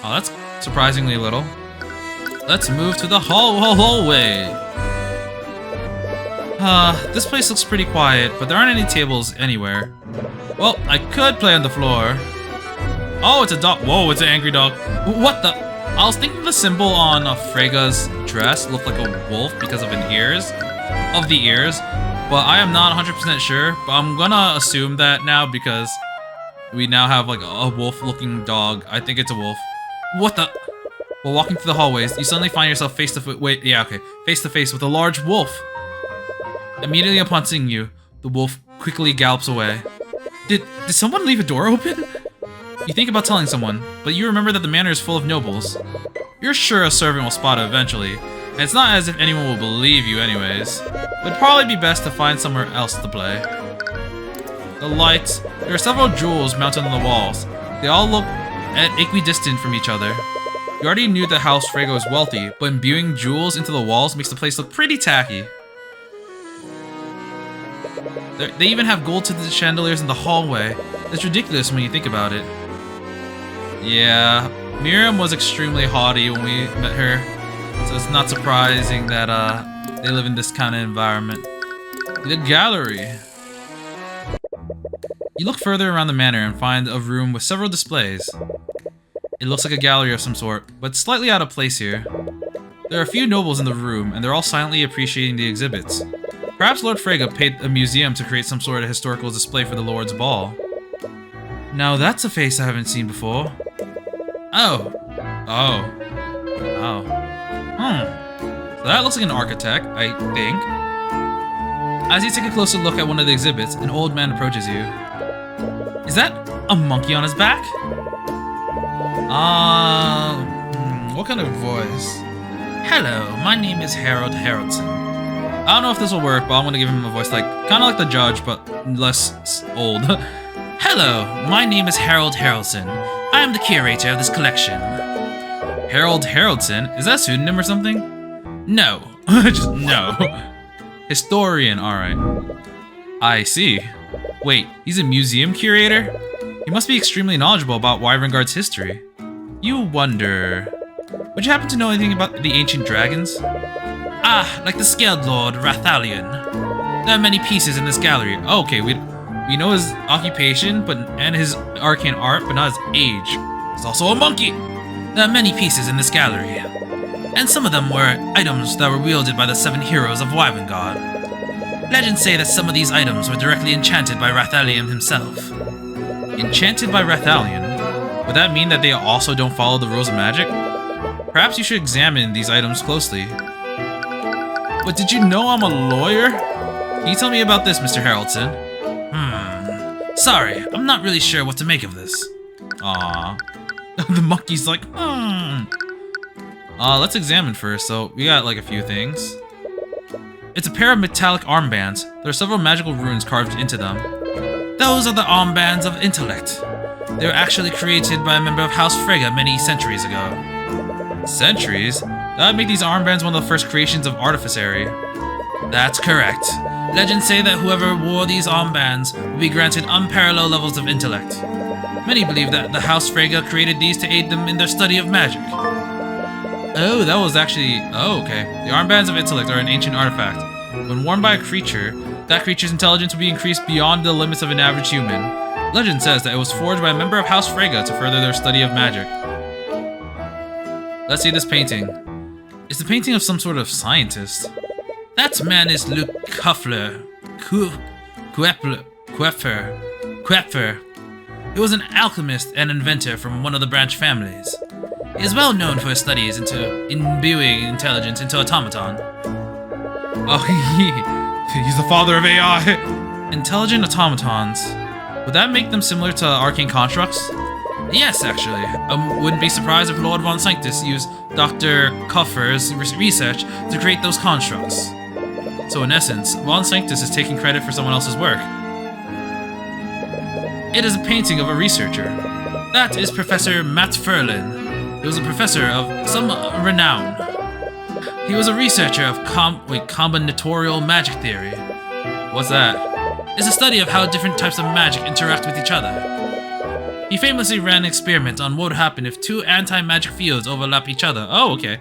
Oh, that's surprisingly little. Let's move to the hallway. This place looks pretty quiet, but there aren't any tables anywhere. Well, I could play on the floor. Oh, it's a dog. Whoa, it's an angry dog. What the? I was thinking the symbol on Frega's dress looked like a wolf because of the ears, but I am not 100% sure, but I'm gonna assume that now because we now have like a wolf-looking dog. I think it's a wolf. What the? While walking through the hallways, you suddenly find yourself face to face with a large wolf. Immediately upon seeing you, the wolf quickly gallops away. Did someone leave a door open? You think about telling someone, but you remember that the manor is full of nobles. You're sure a servant will spot it eventually, and it's not as if anyone will believe you anyways. It would probably be best to find somewhere else to play. The lights. There are several jewels mounted on the walls. They all look equidistant from each other. You already knew that House Frege was wealthy, but imbuing jewels into the walls makes the place look pretty tacky. They even have gold-tinted chandeliers in the hallway. It's ridiculous when you think about it. Yeah, Miriam was extremely haughty when we met her, so it's not surprising that they live in this kind of environment. The gallery. You look further around the manor and find a room with several displays. It looks like a gallery of some sort, but slightly out of place here. There are a few nobles in the room, and they're all silently appreciating the exhibits. Perhaps Lord Frege paid a museum to create some sort of historical display for the Lord's Ball. Now that's a face I haven't seen before. Oh. So that looks like an architect, I think. As you take a closer look at one of the exhibits, an old man approaches you. Is that a monkey on his back? What kind of voice? Hello, my name is Harold Haraldson. I don't know if this will work, but I'm gonna give him a voice like, kind of like the judge, but less old. Hello, my name is Harold Haraldson. I am the curator of this collection. Harold Haraldson? Is that a pseudonym or something? No. Just no. Historian, alright. I see. Wait, he's a museum curator? He must be extremely knowledgeable about Wyvern Guard's history. You wonder... Would you happen to know anything about the ancient dragons? Ah, like the Scaled Lord Rathalion. There are many pieces in this gallery. Oh, okay, we know his occupation and his arcane art, but not his age. He's also a monkey! There are many pieces in this gallery, and some of them were items that were wielded by the 7 heroes of Wyvern Guard. Legends say that some of these items were directly enchanted by Rathalion himself. Enchanted by Rathalion? Would that mean that they also don't follow the rules of magic? Perhaps you should examine these items closely. But did you know I'm a lawyer? Can you tell me about this, Mr. Haraldson? Sorry, I'm not really sure what to make of this. Aww. The monkey's like, let's examine first. So, we got like a few things. It's a pair of metallic armbands. There are several magical runes carved into them. Those are the armbands of intellect. They were actually created by a member of House Frege many centuries ago. Centuries? That would make these armbands one of the first creations of Artificary. That's correct. Legends say that whoever wore these armbands would be granted unparalleled levels of intellect. Many believe that the House Frege created these to aid them in their study of magic. Oh, that was actually... Oh, okay. The armbands of intellect are an ancient artifact. When worn by a creature, that creature's intelligence will be increased beyond the limits of an average human. Legend says that it was forged by a member of House Frege to further their study of magic. Let's see this painting. It's the painting of some sort of scientist. That man is Luke Kuffler. Kuepfer. He was an alchemist and inventor from one of the branch families. He is well known for his studies into imbuing intelligence into automaton. Oh, he's the father of AI. Intelligent automatons. Would that make them similar to arcane constructs? Yes, actually. Wouldn't be surprised if Lord Von Sanctus used Dr. Kuffer's research to create those constructs. So in essence, Von Sanctus is taking credit for someone else's work. It is a painting of a researcher. That is Professor Matt Ferlin. He was a professor of some renown. He was a researcher of combinatorial magic theory. What's that? It's a study of how different types of magic interact with each other. He famously ran an experiment on what would happen if 2 anti-magic fields overlap each other. Oh, okay.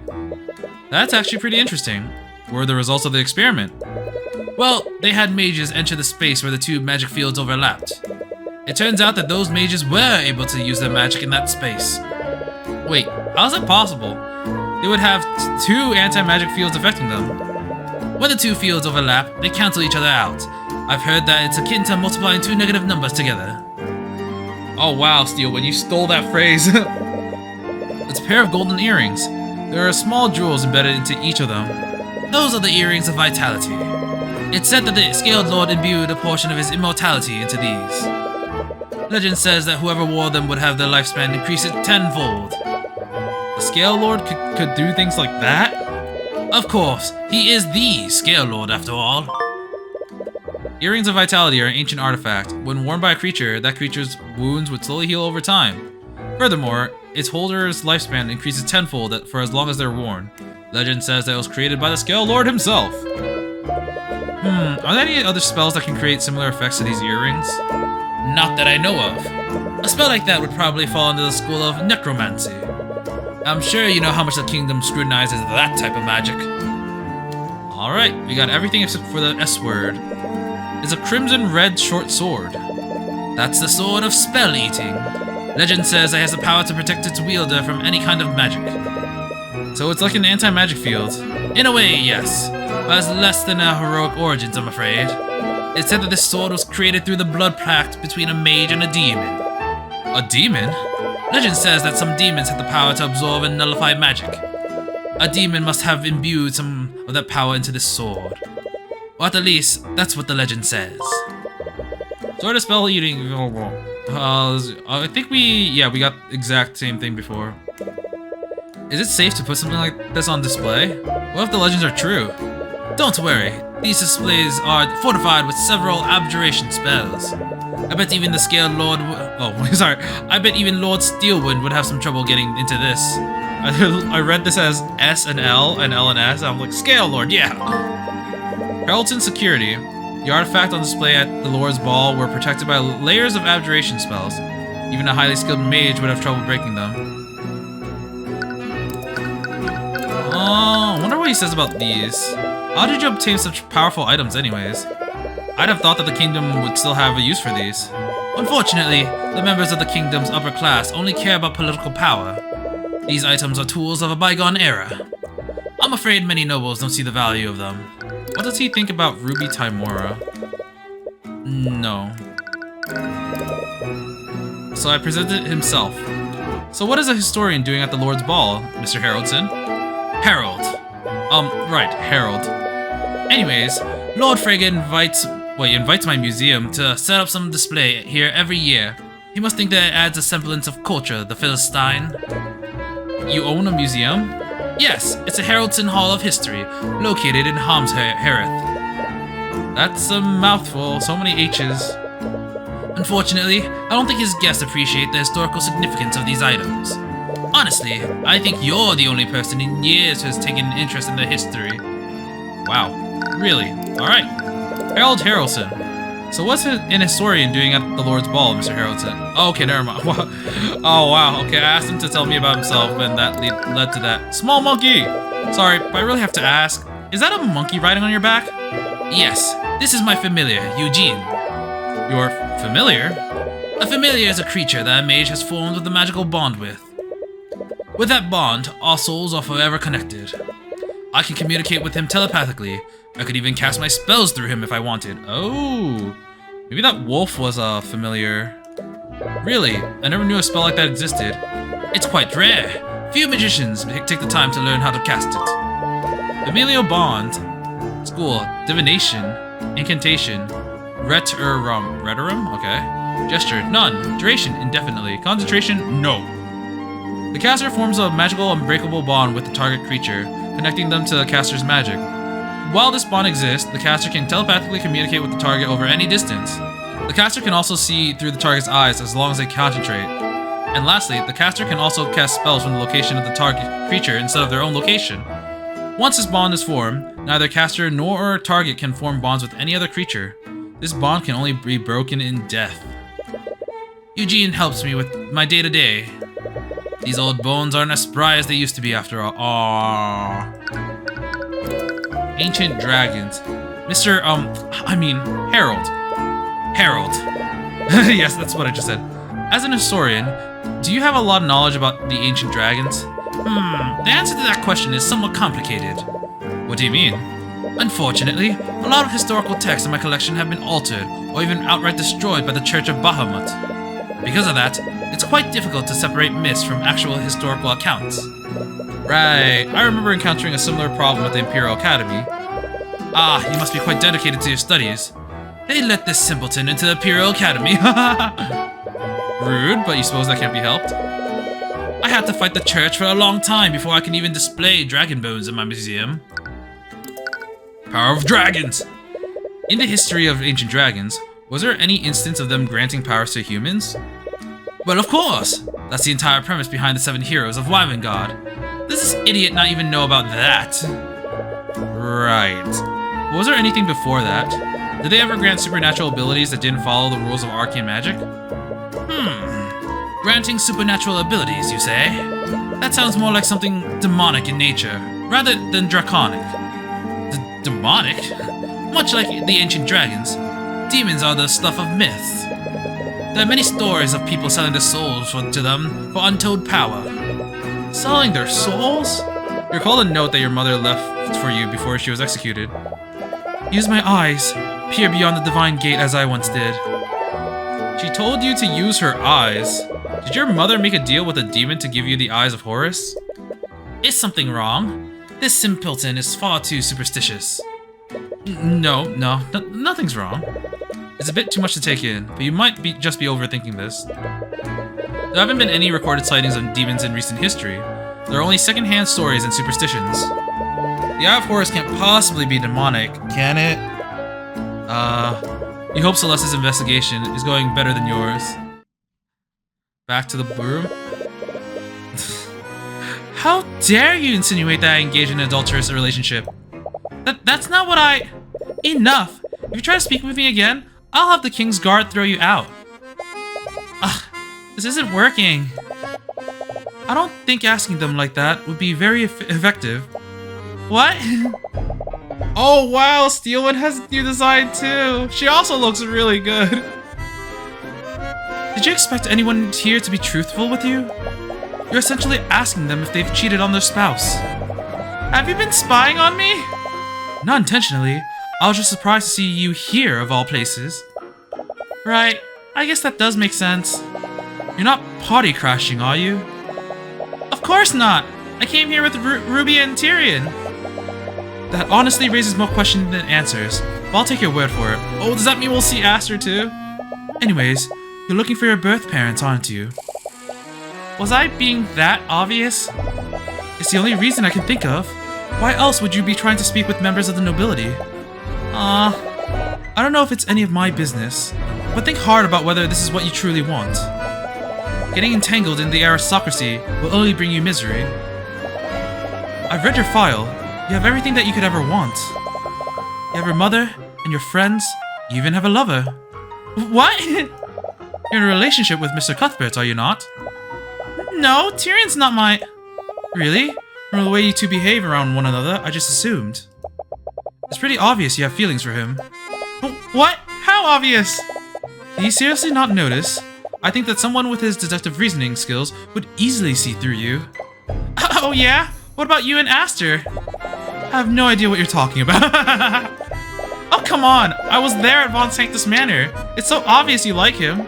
That's actually pretty interesting. What were the results of the experiment? Well, they had mages enter the space where the 2 magic fields overlapped. It turns out that those mages were able to use their magic in that space. Wait, how's that possible? They would have 2 anti-magic fields affecting them. When the 2 fields overlap, they cancel each other out. I've heard that it's akin to multiplying 2 negative numbers together. Oh wow, Steel, when you stole that phrase. It's a pair of golden earrings. There are small jewels embedded into each of them. Those are the earrings of vitality. It's said that the Scaled Lord imbued a portion of his immortality into these. Legend says that whoever wore them would have their lifespan increase it tenfold. The Scale Lord could do things like that? Of course, he is the Scale Lord after all. Earrings of Vitality are an ancient artifact. When worn by a creature, that creature's wounds would slowly heal over time. Furthermore, its holder's lifespan increases tenfold for as long as they're worn. Legend says that it was created by the Scale Lord himself. Are there any other spells that can create similar effects to these earrings? Not that I know of. A spell like that would probably fall under the school of necromancy. I'm sure you know how much the kingdom scrutinizes that type of magic. Alright, we got everything except for the S word. It's a crimson red short sword. That's the sword of spell eating. Legend says it has the power to protect its wielder from any kind of magic. So it's like an anti-magic field. In a way, yes, but has less than a heroic origins, I'm afraid. It's said that this sword was created through the blood pact between a mage and a demon. A demon? Legend says that some demons have the power to absorb and nullify magic. A demon must have imbued some of that power into this sword. Or at the least, that's what the legend says. Sword of spell eating. I think we got exact same thing before. Is it safe to put something like this on display? What if the legends are true? Don't worry, these displays are fortified with several abjuration spells. I bet even the Scaled Lord I bet even Lord Steelwind would have some trouble getting into this. I read this as S and L and S, and I'm like, Scale Lord, yeah! Carrollton Security. The artifact on display at the Lord's Ball were protected by layers of abjuration spells. Even a highly skilled mage would have trouble breaking them. Oh, I wonder what he says about these. How did you obtain such powerful items anyways? I'd have thought that the kingdom would still have a use for these. Unfortunately, the members of the kingdom's upper class only care about political power. These items are tools of a bygone era. I'm afraid many nobles don't see the value of them. What does he think about Ruby Timora? No. So I presented himself. So what is a historian doing at the Lord's Ball, Mr. Haroldson? Harold. Right, Harold. Anyways, Lord Frege invites my museum to set up some display here every year. He must think that it adds a semblance of culture, the Philistine. You own a museum? Yes, it's a Haroldson Hall of History, located in Harmshereth. That's a mouthful, so many H's. Unfortunately, I don't think his guests appreciate the historical significance of these items. Honestly, I think you're the only person in years who has taken an interest in their history. Wow, really? Alright. Harold Harrelson. So what's an historian doing at the Lord's Ball, Mr. Harrelson? Oh, okay, never mind. Oh, wow. Okay, I asked him to tell me about himself, and that led to that. Small monkey! Sorry, but I really have to ask. Is that a monkey riding on your back? Yes, this is my familiar, Eugene. Your familiar? A familiar is a creature that a mage has formed with a magical bond with. With that bond, our souls are forever connected. I can communicate with him telepathically. I could even cast my spells through him if I wanted. Oh, maybe that wolf was a familiar. Really, I never knew a spell like that existed. It's quite rare. Few magicians take the time to learn how to cast it. Familial bond. School, divination, incantation, rhetorium, okay. Gesture, none. Duration, indefinitely. Concentration, no. The caster forms a magical unbreakable bond with the target creature, connecting them to the caster's magic. While this bond exists, the caster can telepathically communicate with the target over any distance. The caster can also see through the target's eyes as long as they concentrate. And lastly, the caster can also cast spells from the location of the target creature instead of their own location. Once this bond is formed, neither caster nor target can form bonds with any other creature. This bond can only be broken in death. Eugene helps me with my day-to-day. These old bones aren't as spry as they used to be after all. Aww. Ancient dragons. Harold. Harold. Yes, that's what I just said. As an historian, do you have a lot of knowledge about the ancient dragons? The answer to that question is somewhat complicated. What do you mean? Unfortunately, a lot of historical texts in my collection have been altered, or even outright destroyed by the Church of Bahamut. Because of that, it's quite difficult to separate myths from actual historical accounts. Right, I remember encountering a similar problem at the Imperial Academy. Ah, you must be quite dedicated to your studies. They let this simpleton into the Imperial Academy. Rude, but you suppose that can't be helped? I had to fight the church for a long time before I can even display dragon bones in my museum. Power of dragons! In the history of ancient dragons, was there any instance of them granting powers to humans? Well, of course! That's the entire premise behind the 7 heroes of Wyvangard. Does this idiot not even know about that? Right. Was there anything before that? Did they ever grant supernatural abilities that didn't follow the rules of arcane magic? Granting supernatural abilities, you say? That sounds more like something demonic in nature, rather than draconic. Demonic? Much like the ancient dragons, demons are the stuff of myths. There are many stories of people selling their souls to them for untold power. Selling their souls? You recall a note that your mother left for you before she was executed. Use my eyes, peer beyond the divine gate as I once did. She told you to use her eyes. Did your mother make a deal with a demon to give you the eyes of Horus? Is something wrong? This simpleton is far too superstitious. No, nothing's wrong. It's a bit too much to take in, but you might just be overthinking this. There haven't been any recorded sightings of demons in recent history. There are only second-hand stories and superstitions. The Eye of Horus can't possibly be demonic, can it? You hope Celeste's investigation is going better than yours. Back to the room? How dare you insinuate that I engage in an adulterous relationship? That's not what I... Enough! If you try to speak with me again, I'll have the King's Guard throw you out. Ugh, this isn't working. I don't think asking them like that would be very effective. What? Oh wow, Steelwind has a new design too. She also looks really good. Did you expect anyone here to be truthful with you? You're essentially asking them if they've cheated on their spouse. Have you been spying on me? Not intentionally. I was just surprised to see you here, of all places. Right, I guess that does make sense. You're not party crashing, are you? Of course not! I came here with Ruby and Tyrion. That honestly raises more questions than answers, but I'll take your word for it. Oh, does that mean we'll see Aster too? Anyways, you're looking for your birth parents, aren't you? Was I being that obvious? It's the only reason I can think of. Why else would you be trying to speak with members of the nobility? I don't know if it's any of my business, but think hard about whether this is what you truly want. Getting entangled in the aristocracy will only bring you misery. I've read your file. You have everything that you could ever want. You have your mother and your friends. You even have a lover. What? You're in a relationship with Mr. Cuthbert, are you not? No, Tyrion's not my... Really? From the way you two behave around one another, I just assumed. It's pretty obvious you have feelings for him. What? How obvious? Did you seriously not notice? I think that someone with his deductive reasoning skills would easily see through you. Oh yeah? What about you and Aster? I have no idea what you're talking about. Oh come on, I was there at Von Sanctus Manor. It's so obvious you like him.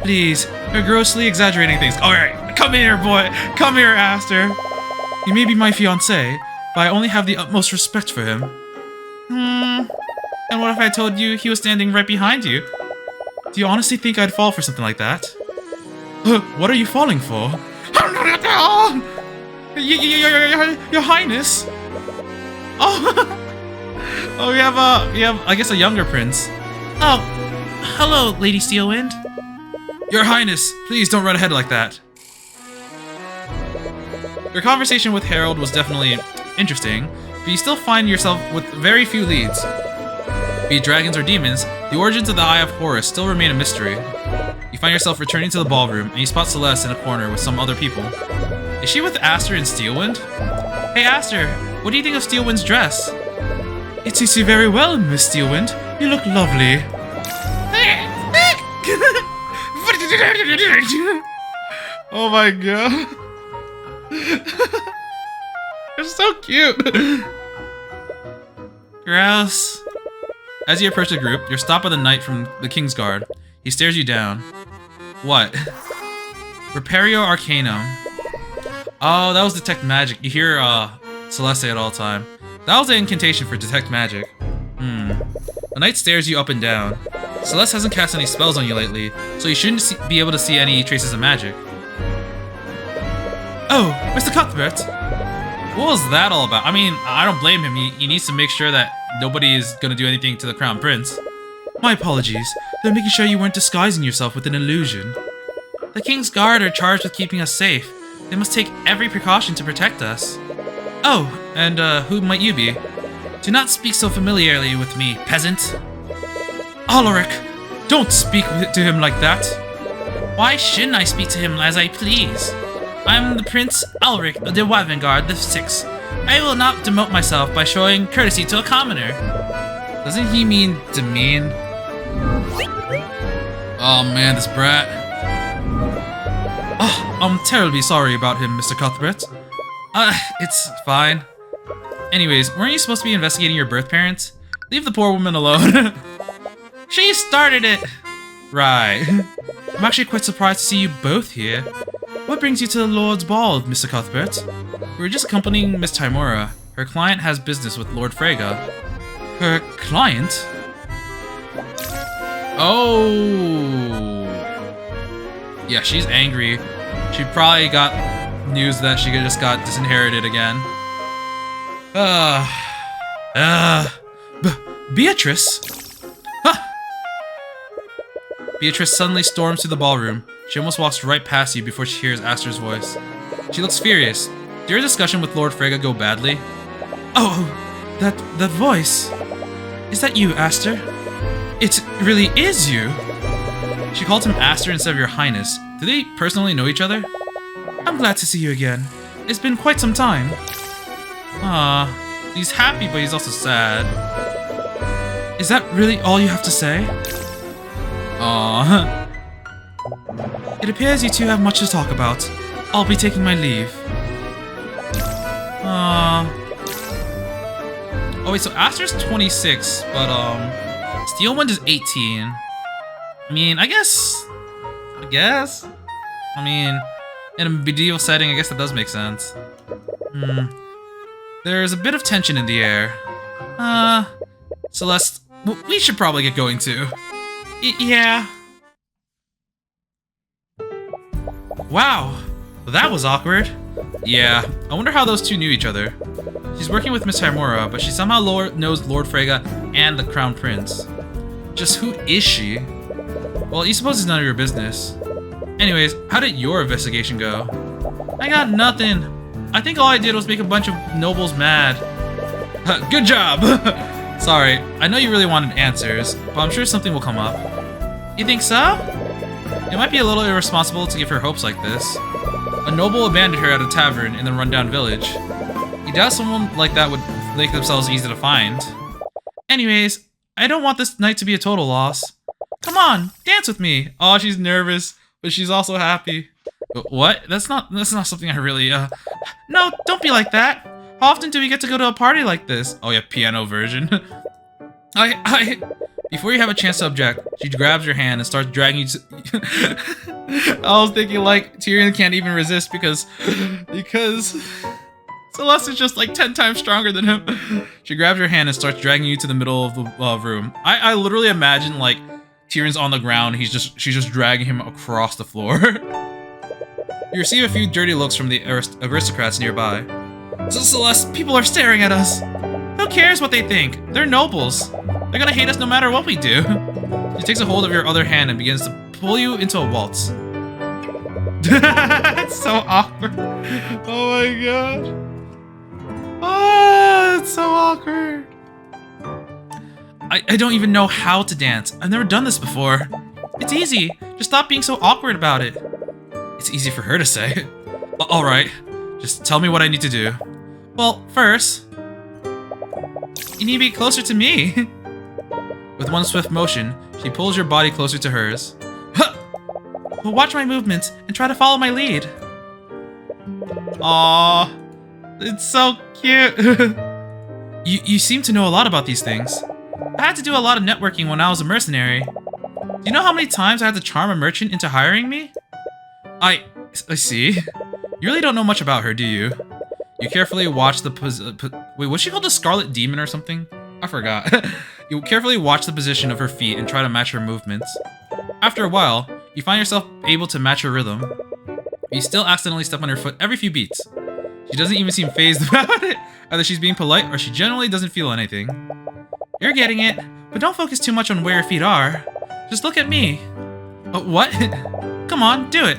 Please, you're grossly exaggerating things. Alright, come here boy, come here Aster. You may be my fiancé, but I only have the utmost respect for him. And what if I told you he was standing right behind you? Do you honestly think I'd fall for something like that? What are you falling for? Your Highness! Oh, oh, we have, I guess, a younger prince. Oh, hello, Lady Steelwind. Your Highness, please don't run ahead like that. Your conversation with Harold was definitely interesting, but you still find yourself with very few leads. Be it dragons or demons, the origins of the Eye of Horus still remain a mystery. You find yourself returning to the ballroom, and you spot Celeste in a corner with some other people. Is she with Aster and Steelwind? Hey Aster, what do you think of Steelwind's dress? It suits you very well, Miss Steelwind. You look lovely. Oh my god. They're so cute. Gross. As you approach the group, you're stopped by the knight from the King's Guard. He stares you down. What? Repario Arcanum. Oh, that was detect magic. You hear Celeste say it all the time. That was the incantation for detect magic. The knight stares you up and down. Celeste hasn't cast any spells on you lately, so you shouldn't be able to see any traces of magic. Oh, Mr. Cuthbert! What was that all about? I mean, I don't blame him. He needs to make sure that nobody is gonna do anything to the Crown Prince. My apologies. They're making sure you weren't disguising yourself with an illusion. The King's Guard are charged with keeping us safe. They must take every precaution to protect us. Oh, and who might you be? Do not speak so familiarly with me, peasant. Alaric, don't speak to him like that. Why shouldn't I speak to him as I please? I'm the Prince Alaric of the Wavengard the Sixth. I will not demote myself by showing courtesy to a commoner. Doesn't he mean demean? Oh man, this brat. Oh, I'm terribly sorry about him, Mr. Cuthbert. It's fine. Anyways, weren't you supposed to be investigating your birth parents? Leave the poor woman alone. She started it! Right. I'm actually quite surprised to see you both here. What brings you to the Lord's Ball, Mr. Cuthbert? We were just accompanying Miss Timora. Her client has business with Lord Freyga. Her client? Oh. Yeah, she's angry. She probably got news that she just got disinherited again. Beatrice? Huh. Beatrice suddenly storms through the ballroom. She almost walks right past you before she hears Aster's voice. She looks furious. Did your discussion with Lord Freyga go badly? Oh, that voice. Is that you, Aster? It really is you. She called him Aster instead of Your Highness. Do they personally know each other? I'm glad to see you again. It's been quite some time. He's happy, but he's also sad. Is that really all you have to say? It appears you two have much to talk about. I'll be taking my leave. Oh wait, so Aster's 26, but Steelwind is 18. I mean, I guess. I mean, in a medieval setting, I guess that does make sense. There's a bit of tension in the air. Celeste, we should probably get going too. Yeah. Wow, that was awkward. Yeah, I wonder how those two knew each other. She's working with Miss Hymora, but she somehow knows Lord Freyga and the Crown Prince. Just who is she? Well, you suppose it's none of your business. Anyways, how did your investigation go? I got nothing. I think all I did was make a bunch of nobles mad. Good job! Sorry, I know you really wanted answers, but I'm sure something will come up. You think so? It might be a little irresponsible to give her hopes like this. A noble abandoned her at a tavern in the rundown village. You doubt someone like that would make themselves easy to find. Anyways, I don't want this night to be a total loss. Come on, dance with me. Oh, she's nervous, but she's also happy. What? That's not something I really, No, don't be like that. How often do we get to go to a party like this? Oh yeah, piano version. Before you have a chance to object, she grabs your hand and starts dragging you to... I was thinking, like, Tyrion can't even resist because Celeste is just like 10 times stronger than him. She grabs your hand and starts dragging you to the middle of the room. I literally imagine, like, Tyrion's on the ground, she's just dragging him across the floor. You receive a few dirty looks from the aristocrats nearby. So Celeste, people are staring at us. Who cares what they think? They're nobles. They're gonna hate us no matter what we do. She takes a hold of your other hand and begins to pull you into a waltz. It's so awkward. Oh my gosh. Oh, it's so awkward. I don't even know how to dance. I've never done this before. It's easy. Just stop being so awkward about it. It's easy for her to say. Alright, just tell me what I need to do. Well, first, you need to be closer to me. With one swift motion, she pulls your body closer to hers. Well, watch my movements and try to follow my lead. Aww, it's so cute. You seem to know a lot about these things. I had to do a lot of networking when I was a mercenary. Do you know how many times I had to charm a merchant into hiring me? I see. You really don't know much about her, do you? You carefully watch the wait, what's she called? The Scarlet Demon or something? I forgot. You carefully watch the position of her feet and try to match her movements. After a while, you find yourself able to match her rhythm. You still accidentally step on her foot every few beats. She doesn't even seem fazed about it. Either she's being polite or she generally doesn't feel anything. You're getting it, but don't focus too much on where your feet are. Just look at me. What? Come on, do it.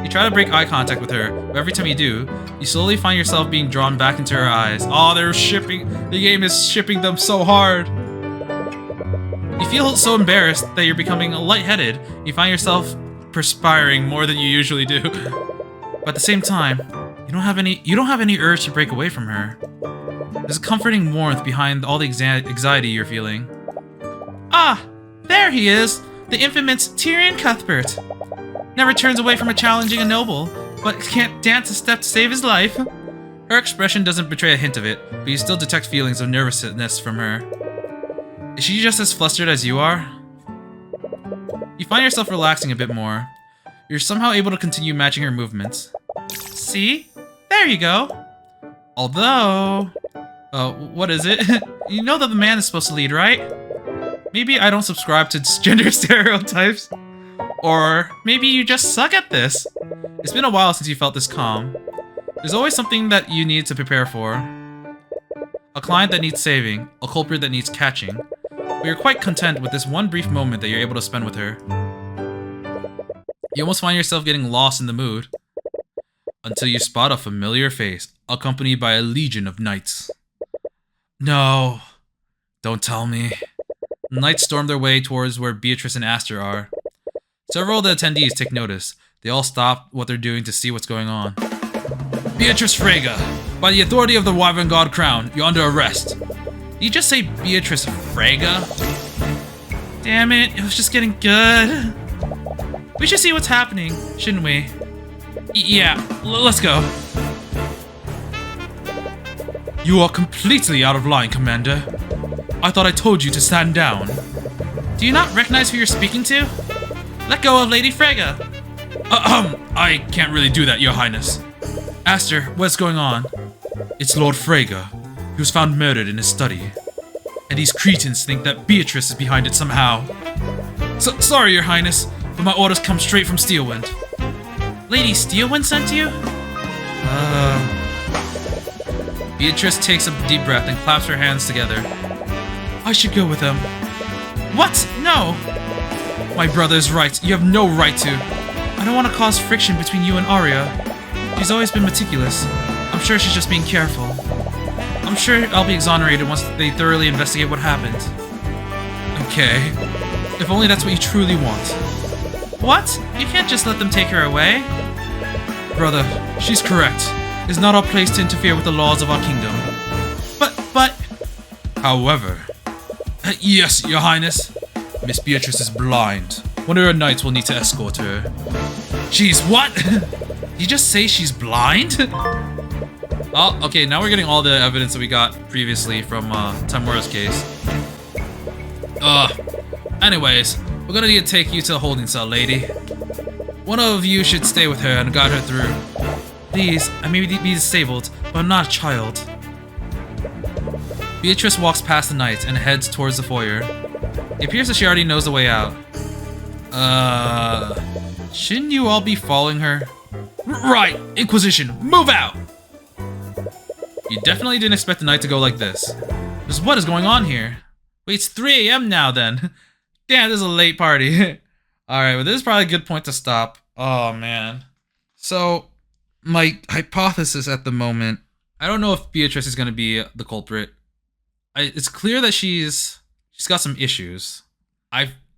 You try to break eye contact with her, but every time you do, you slowly find yourself being drawn back into her eyes. Oh, they're shipping. The game is shipping them so hard. You feel so embarrassed that you're becoming lightheaded. You find yourself perspiring more than you usually do. But at the same time, you don't have any urge to break away from her. There's a comforting warmth behind all the anxiety you're feeling. Ah, there he is, the infamous Tyrion Cuthbert. Never turns away from challenging a noble, but can't dance a step to save his life. Her expression doesn't betray a hint of it, but you still detect feelings of nervousness from her. Is she just as flustered as you are? You find yourself relaxing a bit more. You're somehow able to continue matching her movements. See? There you go. Although... what is it? You know that the man is supposed to lead, right? Maybe I don't subscribe to gender stereotypes. Or maybe you just suck at this. It's been a while since you felt this calm. There's always something that you need to prepare for. A client that needs saving, a culprit that needs catching. But you're quite content with this one brief moment that you're able to spend with her. You almost find yourself getting lost in the mood. Until you spot a familiar face, accompanied by a legion of knights. No, don't tell me. The knights storm their way towards where Beatrice and Aster are. Several of the attendees take notice. They all stop what they're doing to see what's going on. Beatrice Freyga, by the authority of the Wyvern God Crown, you're under arrest. Did you just say Beatrice Freyga? Damn it, it was just getting good. We should see what's happening, shouldn't we? Yeah, let's go. You are completely out of line, Commander. I thought I told you to stand down. Do you not recognize who you're speaking to? Let go of Lady Freyga. I can't really do that, Your Highness. Aster, what's going on? It's Lord Freyga. He was found murdered in his study. And these cretins think that Beatrice is behind it somehow. Sorry, Your Highness, but my orders come straight from Steelwind. Lady Steelwind sent you? Beatrice takes a deep breath and claps her hands together. I should go with them. What? No! My brother is right. You have no right to. I don't want to cause friction between you and Arya. She's always been meticulous. I'm sure she's just being careful. I'm sure I'll be exonerated once they thoroughly investigate what happened. Okay. If only that's what you truly want. What? You can't just let them take her away. Brother, she's correct. It's not our place to interfere with the laws of our kingdom. But... However... Yes, Your Highness. Miss Beatrice is blind. One of her knights will need to escort her. She's what? Did you just say she's blind? Oh, okay, now we're getting all the evidence that we got previously from Tamura's case. Anyways, we're gonna need to take you to the holding cell, lady. One of you should stay with her and guide her through. Please, I may be disabled, but I'm not a child. Beatrice walks past the knights and heads towards the foyer. It appears that she already knows the way out. Shouldn't you all be following her? Right! Inquisition, move out! You definitely didn't expect the night to go like this. Just what is going on here? Wait, it's 3 a.m. now then. Damn, this is a late party. Alright, well this is probably a good point to stop. Oh man. So, my hypothesis at the moment, I don't know if Beatrice is going to be the culprit. It's clear that she's got some issues.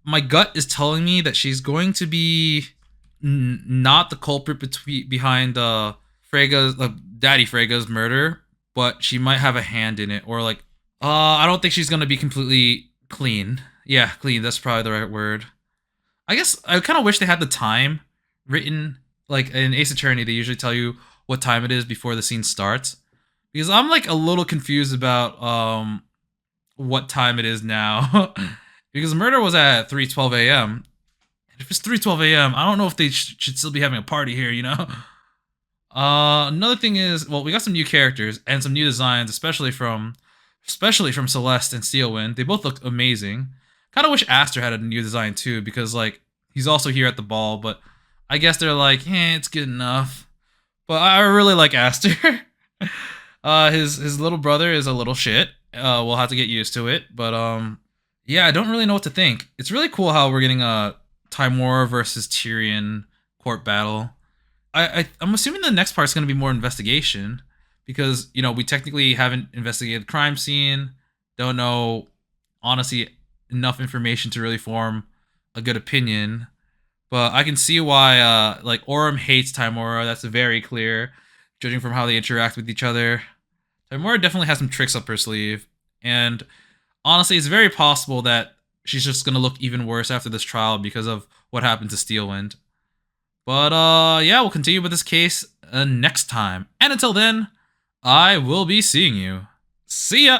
My gut is telling me that she's going to be not the culprit behind Freyga's Daddy Freyga's murder, but she might have a hand in it, or like I don't think she's gonna be completely clean. Yeah, clean. That's probably the right word. I guess I kind of wish they had the time written, like in Ace Attorney. They usually tell you what time it is before the scene starts, because I'm like a little confused about what time it is now. Because the murder was at 3:12 a.m. And if it's 3:12 a.m., I don't know if they should still be having a party here, you know? Another thing is, well, we got some new characters and some new designs, especially from Celeste and Steelwind. They both look amazing. Kind of wish Aster had a new design too, because like he's also here at the ball, but I guess they're like, it's good enough. But I really like Aster. His little brother is a little shit. We'll have to get used to it, but yeah, I don't really know what to think. It's really cool how we're getting a Tymora versus Tyrion court battle. I'm assuming the next part is going to be more investigation, because, you know, we technically haven't investigated the crime scene. Don't know, honestly, enough information to really form a good opinion. But I can see why, like, Orym hates Tymora. That's very clear, judging from how they interact with each other. Tymora definitely has some tricks up her sleeve. And honestly, it's very possible that she's just going to look even worse after this trial because of what happened to Steelwind. But, yeah, we'll continue with this case next time. And until then, I will be seeing you. See ya!